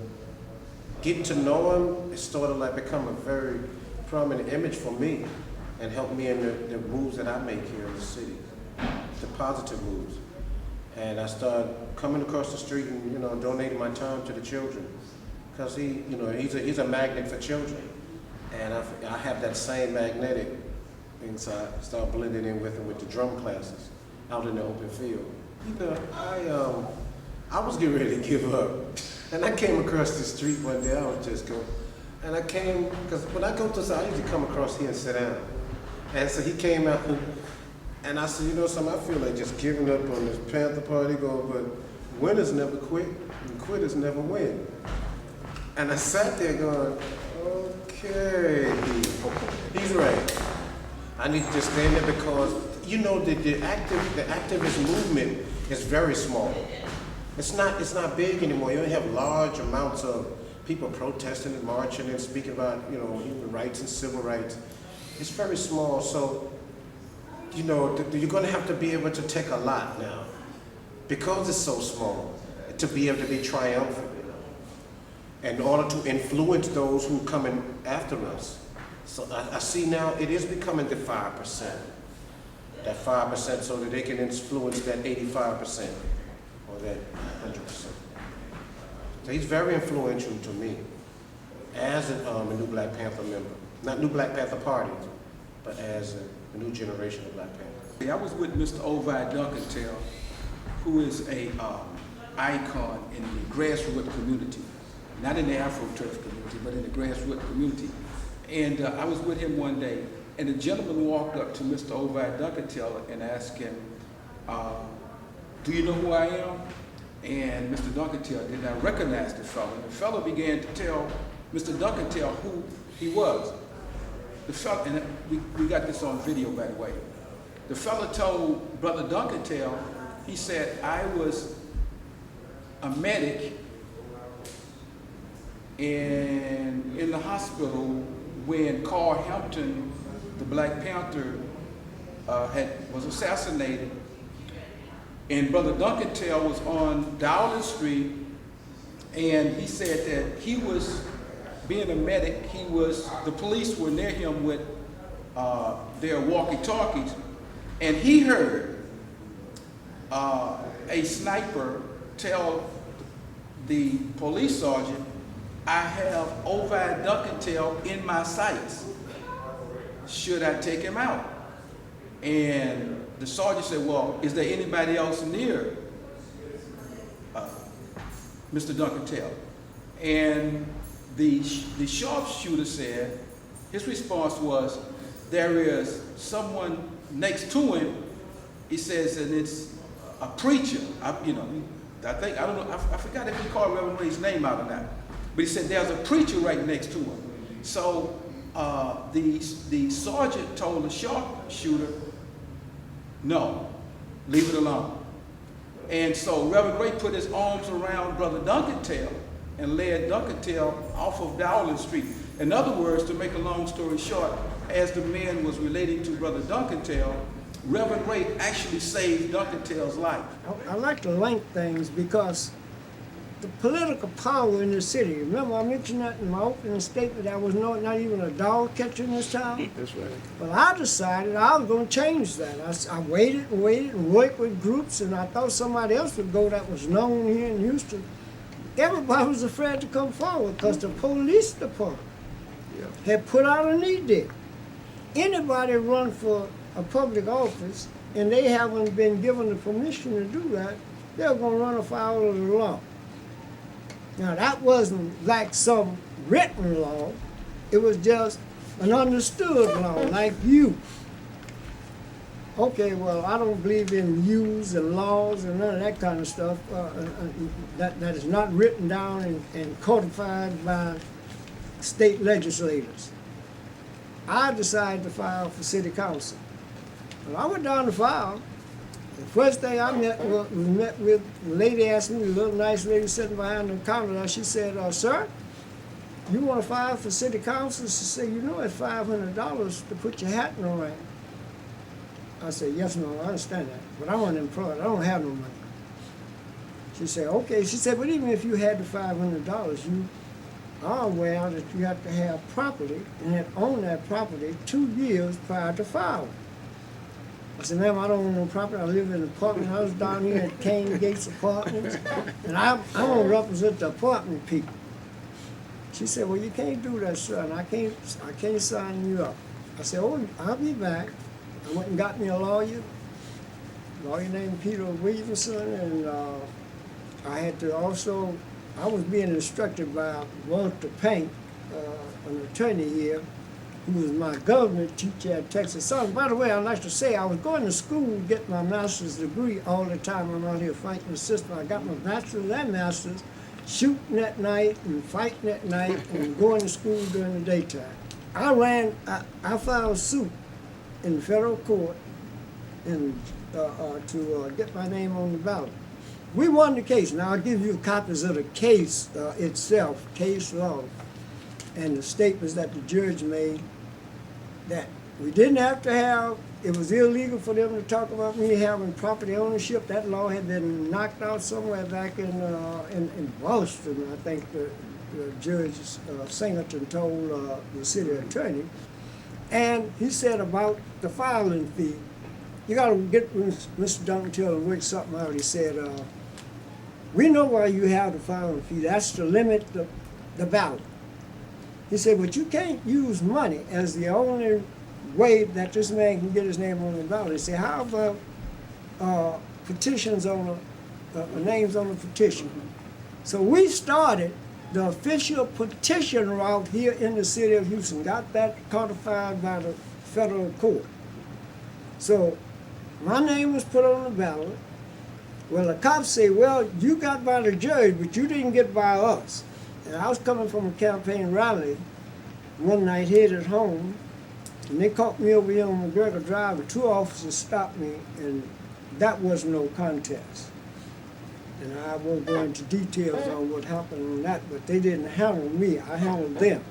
getting to know him, it sort of like become a very prominent image for me and helped me in the moves that I make here in the city, the positive moves. And I started coming across the street and, you know, donating my time to the children. Because he, you know, he's a magnet for children. And I have that same magnetic thing, so I started blending in with him with the drum classes out in the open field. You know, I was getting ready to give up. And I came across the street one day, I was just going, and I came, because when I go to the I usually come across here and sit down. And so he came out, and I said, you know something, I feel like just giving up on this Panther Party, but winners never quit, and quitters never win. And I sat there going, okay, he's right. I need to stand there because, you know, the activist movement is very small. It's not big anymore. You don't have large amounts of people protesting and marching and speaking about, you know, human rights and civil rights. It's very small, so, you know, you're gonna have to be able to take a lot now because it's so small to be able to be triumphant in order to influence those who come in after us. So I see now it is becoming the 5%. That 5% so that they can influence that 85%. Or that 100%. So he's very influential to me as a new Black Panther member. Not new Black Panther Party, but as a new generation of Black Panthers. I was with Mr. Ovide Duncantell, who is a icon in the grassroots community. Not in the Afro-Turf community, but in the grassroots community. And I was with him one day, and a gentleman walked up to Mr. Ovide Duncantell and asked him, do you know who I am? And Mr. Duncantell did not recognize the fellow. And the fellow began to tell Mr. Duncantell who he was. The fellow, and we got this on video, by the way. The fellow told Brother Duncantell, he said, I was a medic in the hospital when Carl Hampton, the Black Panther, was assassinated. And Brother Duncantell was on Dowling Street, and he said that he was, being a medic, the police were near him with their walkie-talkies, and he heard a sniper tell the police sergeant, "I have Ovide Duncantell in my sights. Should I take him out?" And the sergeant said, "Well, is there anybody else near Mr. Duncantell?" And the sharpshooter said, his response was, "There is someone next to him." He says, "and it's a preacher." I forgot if he called Reverend Ray's name out or not. But he said, "There's a preacher right next to him." So the sergeant told the sharpshooter, "No, leave it alone." And so Reverend Ray put his arms around Brother Duncantell and led Duncantell off of Dowling Street. In other words, to make a long story short, as the man was relating to Brother Duncantell, Reverend Ray actually saved Duncantell's life. I like to link things because the political power in the city, remember I mentioned that in my opening statement, there was not even a dog catcher in this town? That's right. Well, I decided I was going to change that. I waited and worked with groups, and I thought somebody else would go that was known here in Houston. Everybody was afraid to come forward because the police department had put out a need there. Anybody run for a public office and they haven't been given the permission to do that, they're going to run afoul of the law. Now, that wasn't like some written law. It was just an understood law, like you. Okay, well, I don't believe in views and laws and none of that kind of stuff. That is not written down and codified by state legislators. I decided to file for city council. Well, I went down to file. The first thing I met with, the lady asked me, the little nice lady sitting behind the counter, she said, "Sir, you want to file for city council?" She said, "You know it's $500 to put your hat in the ring." I said, "Yes, ma'am, I understand that, but I'm unemployed. I don't have no money." She said, "Okay." She said, "But even if you had the $500, you are aware that you have to have property and have owned that property 2 years prior to filing." I said, "Ma'am, I don't own no property. I live in an apartment house down here at Kane Gates Apartments, and I don't represent the apartment people." She said, "Well, you can't do that, sir, and I can't sign you up." I said, "Oh, I'll be back." I went and got me a lawyer named Peter Williamson, and I had to also, I was being instructed by Walter Paint, an attorney here, who was my government teacher at Texas Southern. By the way, I'd like to say I was going to school to get my master's degree all the time. I'm out here fighting the system. I got my bachelor's and master's, shooting at night and fighting at night and going to school during the daytime. I filed suit in the federal court and to get my name on the ballot. We won the case. Now I'll give you copies of the case itself, case law, and the statements that the judge made that we didn't have to have, it was illegal for them to talk about me having property ownership. That law had been knocked out somewhere back in Boston. I think the Judge Singleton told the city attorney. And he said about the filing fee, you got to get Mr. Duncantell and work something out. He said, "We know why you have the filing fee. That's to limit the ballot." He said, "But you can't use money as the only way that this man can get his name on the ballot." He said, "How about petitions on names on the petition?" So we started the official petition route here in the city of Houston, got that codified by the federal court. So my name was put on the ballot. Well, the cops say, "Well, you got by the judge, but you didn't get by us." And I was coming from a campaign rally one night headed home, and they caught me over here on McGregor Drive, and 2 officers stopped me, and that was no contest. And I won't go into details on what happened on that, but they didn't handle me, I handled them.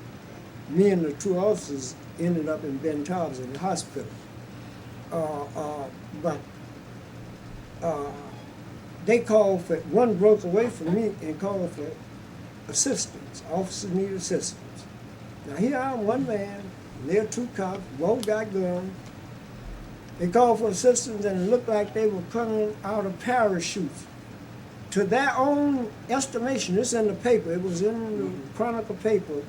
Me and the 2 officers ended up in Ben Taubes in the hospital. But they called for, one broke away from me and called for assistance. Officers need assistance. Now here I am, one man, And there were two cops, both got guns. They called for assistance and it looked like they were coming out of parachutes. To their own estimation, it's in the paper, it was in the Chronicle paper,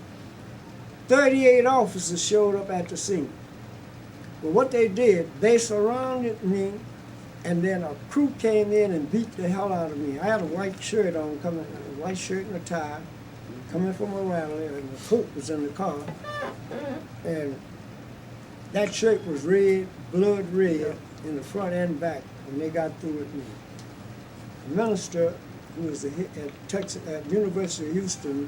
38 officers showed up at the scene. But what they did, they surrounded me, and then a crew came in and beat the hell out of me. I had a white shirt on, a white shirt and a tie, coming from a rally, and the coat was in the car. And that shirt was red, blood red, in the front and back when they got through with me. The minister, who was at University of Houston,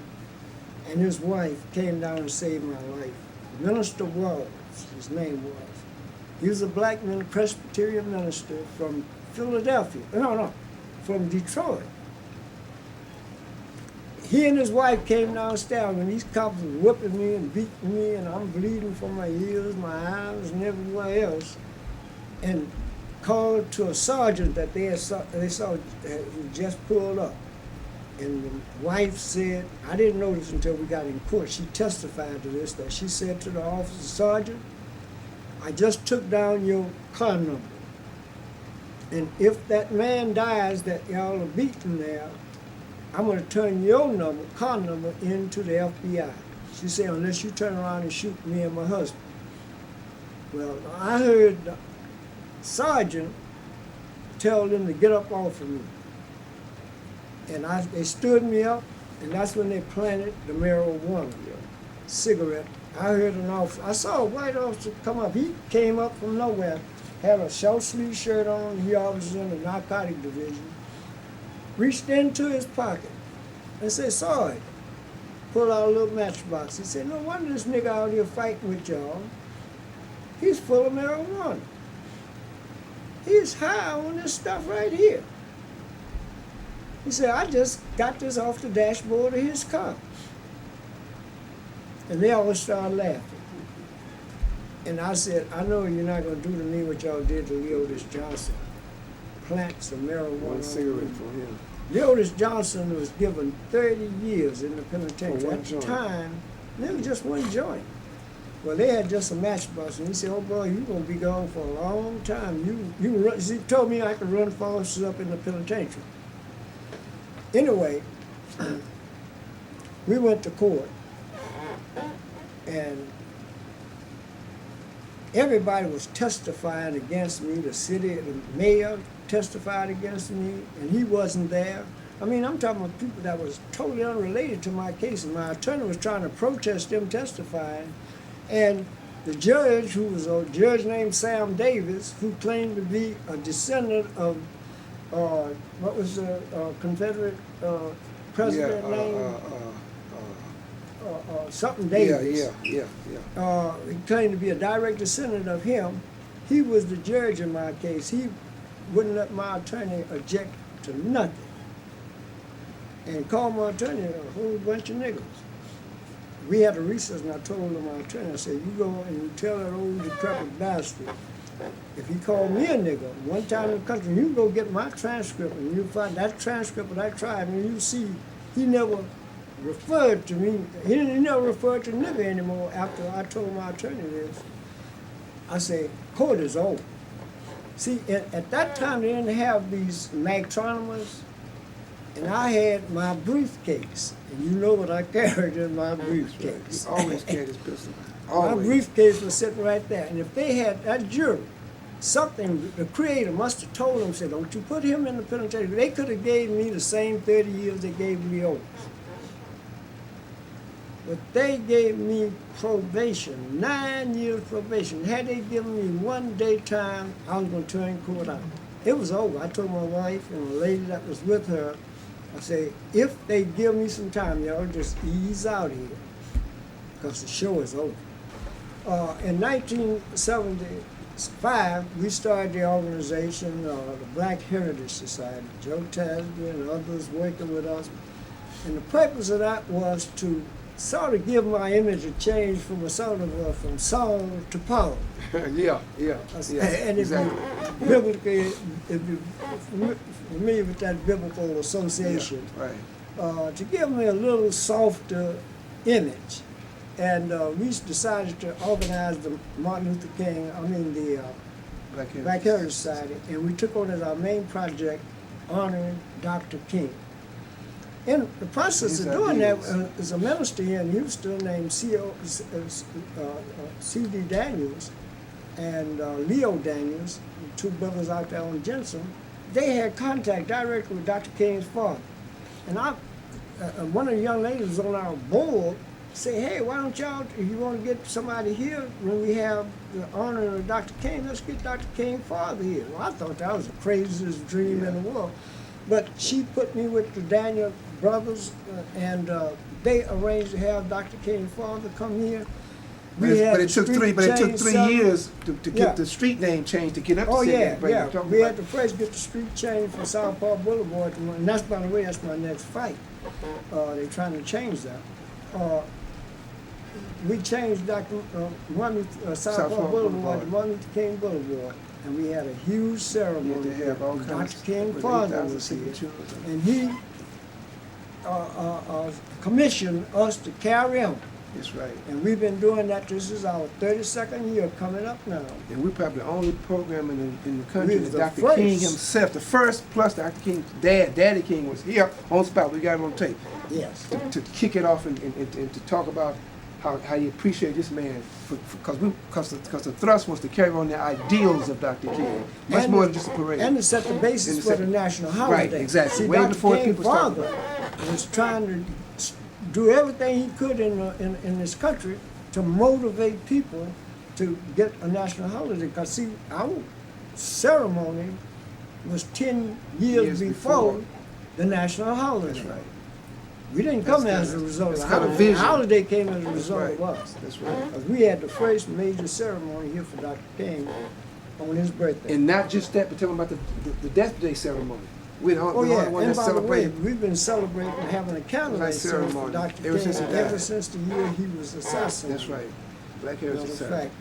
and his wife came down and saved my life. Minister Walls, his name was. He was a black Presbyterian minister from Philadelphia. No, from Detroit. He and his wife came downstairs when these cops were whipping me and beating me, and I'm bleeding from my ears, my eyes, and everywhere else, and called to a sergeant that they saw who just pulled up. And the wife said, I didn't know this until we got in court. She testified to this, that she said to the officer, Sergeant, I just took down your car number. And if that man dies that y'all are beating there, I'm going to turn your number, car number, into the FBI. She said, unless you turn around and shoot me and my husband. Well, I heard the sergeant tell them to get up off of me. And they stood me up, and that's when they planted the marijuana cigarette. I heard an officer, I saw a white officer come up. He came up from nowhere, had a short sleeve shirt on. He was in the narcotic division. Reached into his pocket and said, Sergeant, pull out a little matchbox. He said, no wonder this nigga out here fighting with y'all. He's full of marijuana. He's high on this stuff right here. He said, I just got this off the dashboard of his car. And they all started laughing. And I said, I know you're not going to do to me what y'all did to Leodis Johnson. Plant some marijuana. One cigarette for him. Leodis Johnson was given 30 years in the penitentiary. At the time, there was just one joint. Well, they had just a matchbox, and he said, oh boy, you're going to be gone for a long time. He told me I could run for officers up in the penitentiary. Anyway, we went to court, and everybody was testifying against me. The mayor testified against me, and he wasn't there. I mean, I'm talking about people that was totally unrelated to my case, and my attorney was trying to protest them testifying. And the judge, who was a judge named Sam Davis, who claimed to be a descendant of, what was the Confederate president name? Something Davis. Yeah. He claimed to be a direct descendant of him. He was the judge in my case. He wouldn't let my attorney object to nothing. And called my attorney a whole bunch of niggas. We had a recess, and I told my attorney, I said, you go and you tell that old decrepit bastard, if he called me a nigga one time in the country, you go get my transcript, and you find that transcript of that tribe, and you see he never referred to me, he never referred to nigga anymore after I told my attorney this. I said, court is over. See, at that time, they didn't have these magtronomers, and I had my briefcase, and you know what I carried in my briefcase. He always carried his pistol. My briefcase was sitting right there, and if they had that jury, something, the creator must have told them, said, don't you put him in the penitentiary. They could have gave me the same 30 years they gave Leodis. But they gave me probation, 9 years probation. Had they given me 1 day time, I was going to turn court out. It was over. I told my wife and the lady that was with her, I said, if they give me some time, y'all just ease out here, because the show is over. In 1975, we started the organization, the Black Heritage Society. Joe Tasby and others working with us. And the purpose of that was to sort of give my image a change from a sort of from Saul to Paul. Yeah. And if you're familiar with that biblical association, yeah, right. To give me a little softer image. And we decided to organize the Black Heritage Society, and we took on as our main project honoring Dr. King. In the process of doing that, is a minister here in Houston named C.D. Daniels and Leo Daniels, two brothers out there on Jensen. They had contact directly with Dr. King's father. And one of the young ladies on our board said, hey, why don't y'all, if you want to get somebody here when we have the honor of Dr. King, let's get Dr. King's father here. Well, I thought that was the craziest dream in the world. But she put me with the Daniel brothers, and they arranged to have Dr. King's father come here. But it took 3 years to get the street name changed to get up to We about. had to first get the street changed from South Park Boulevard, and that's, by the way, that's my next fight. They're trying to change that. We changed South Park Boulevard to Martin Luther King Boulevard, and we had a huge ceremony. Dr. King's father was here, and he commissioned us to carry on. That's right. And we've been doing that. This is our 32nd year coming up now. And we're probably the only program in the country that Dr. first. King himself, the first, plus Dr. King's dad, Daddy King, was here on spot. We got him on tape. Yes. To kick it off and to talk about how you appreciate this man, because the thrust was to carry on the ideals of Dr. King. Much more than just a parade. And to set the basis for the national holiday. Right, exactly. See, Way Dr. before King's people started. father was trying to do everything he could in this country to motivate people to get a national holiday. Because see, our ceremony was 10 years before the national holiday. That's right. We didn't come as a result of the kind of holiday. The vision. holiday came as a result of us. That's right. Because we had the first major ceremony here for Dr. King on his birthday. And not just that, but tell them about the Death Day ceremony. We're the only one and that by the way, celebrated. we've been celebrating having a candlelight service for Dr. King ever since the year he was assassinated. That's right. Black Heritage Society.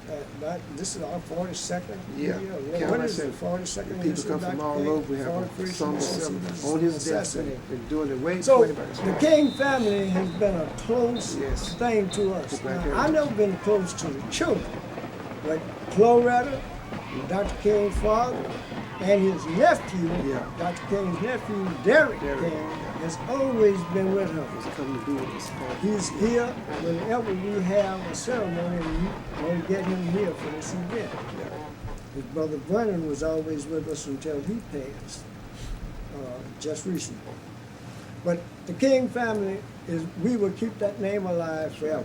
This is our 42nd Yeah. year. What is it, 42nd year? People come from all over. We have a song on his death day. Been doing it way So 20 years. the King family has been a close thing to us. Now, I've never been close to the children, but Floretta, Dr. King's father, and his nephew, Dr. King's nephew, Derek King, has always been with him. He's here whenever we have a ceremony, and we want to get him here for this event. His brother Vernon was always with us until he passed, just recently. But the King family, we will keep that name alive forever.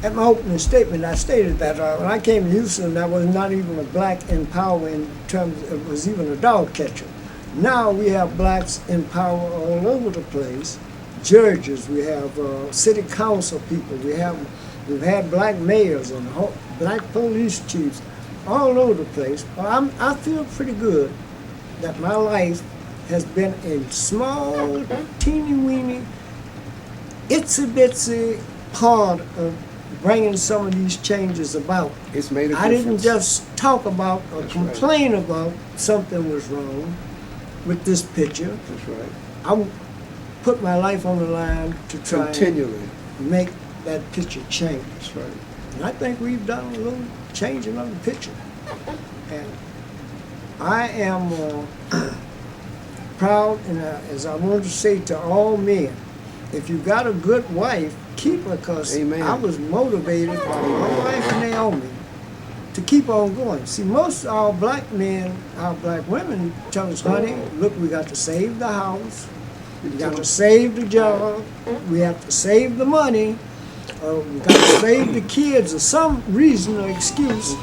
At my opening statement, I stated that when I came to Houston, I was not even a black in power in terms, it was even a dog catcher. Now we have blacks in power all over the place. Judges, we have city council people, we've had black mayors and black police chiefs all over the place. Well, I feel pretty good that my life has been a small, teeny-weeny, itsy-bitsy part of bringing some of these changes about. It's made a difference. I didn't just talk about or complain about something was wrong with this picture. That's right. I put my life on the line to try continually and make that picture change. That's right. And I think we've done a little changing of the picture. And I am proud, and as I want to say to all men, if you got a good wife, keep her, because I was motivated by my wife Naomi to keep on going. See, most of our black men, our black women tell us, honey, look, we got to save the house, we got to save the job, we have to save the money, we got to save the kids, or some reason or excuse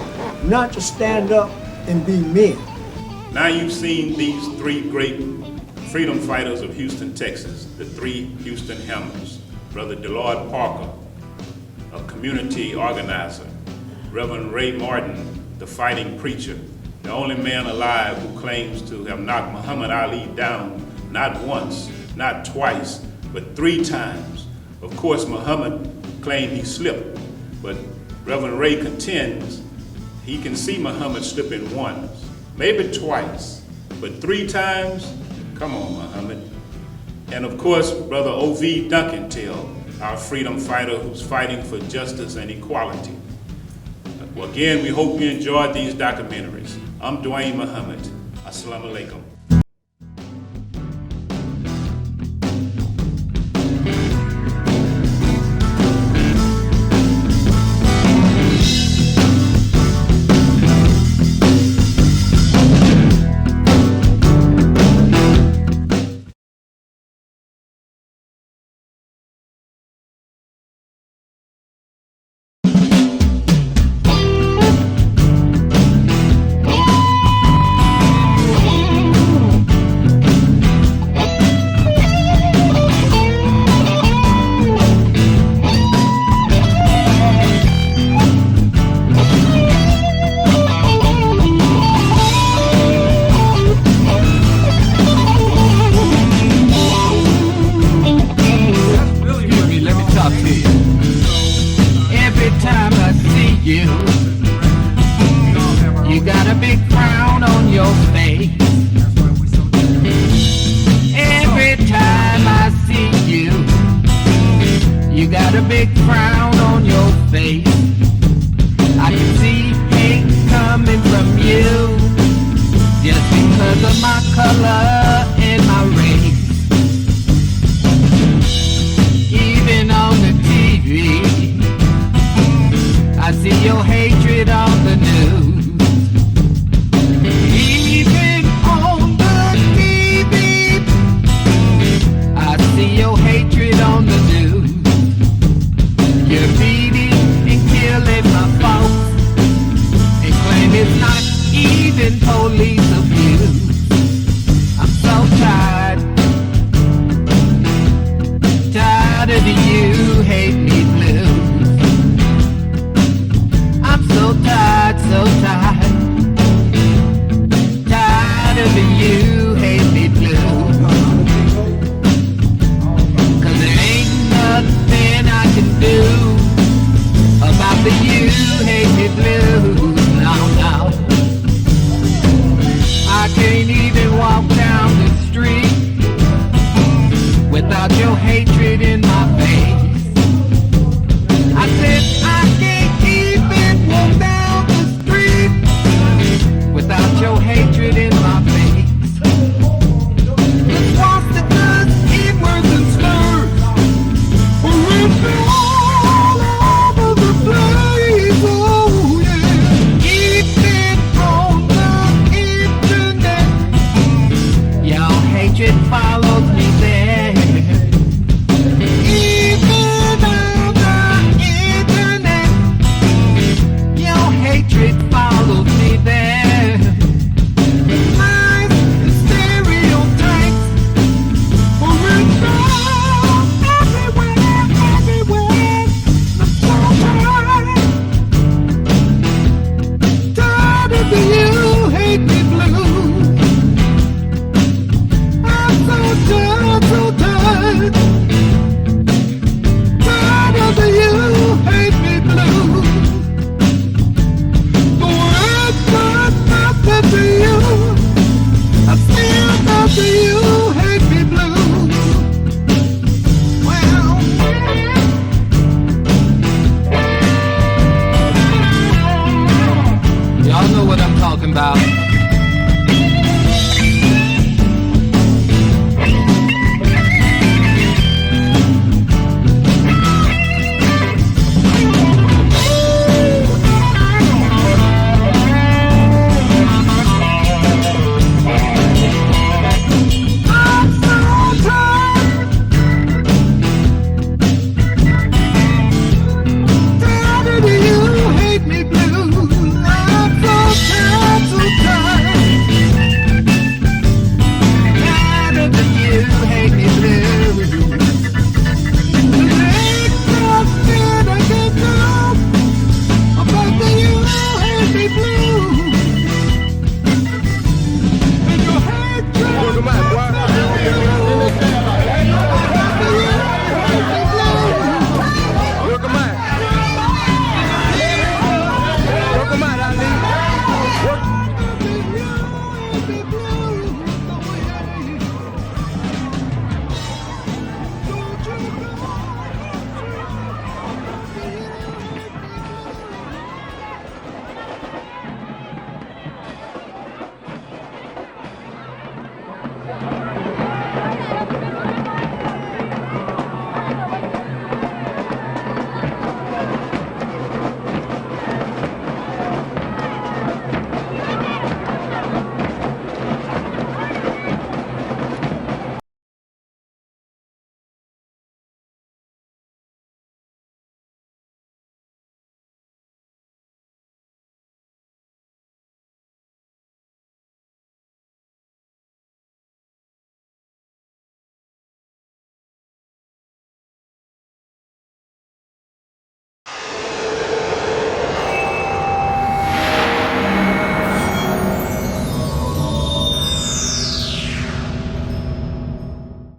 not to stand up and be men. Now you've seen these three great freedom fighters of Houston, Texas, the three Houston Hammers. Brother DELOYD Parker, a community organizer. Reverend Ray Martin, the fighting preacher, the only man alive who claims to have knocked Muhammad Ali down not once, not twice, but 3 times. Of course, Muhammad claimed he slipped, but Reverend Ray contends he can see Muhammad slipping once, maybe twice, but 3 times? Come on, Muhammad. And of course, Brother Ovide Duncantell, our freedom fighter who's fighting for justice and equality. Well, again, we hope you enjoyed these documentaries. I'm Dewayne Muhammad. Assalamu alaikum. Hatred in my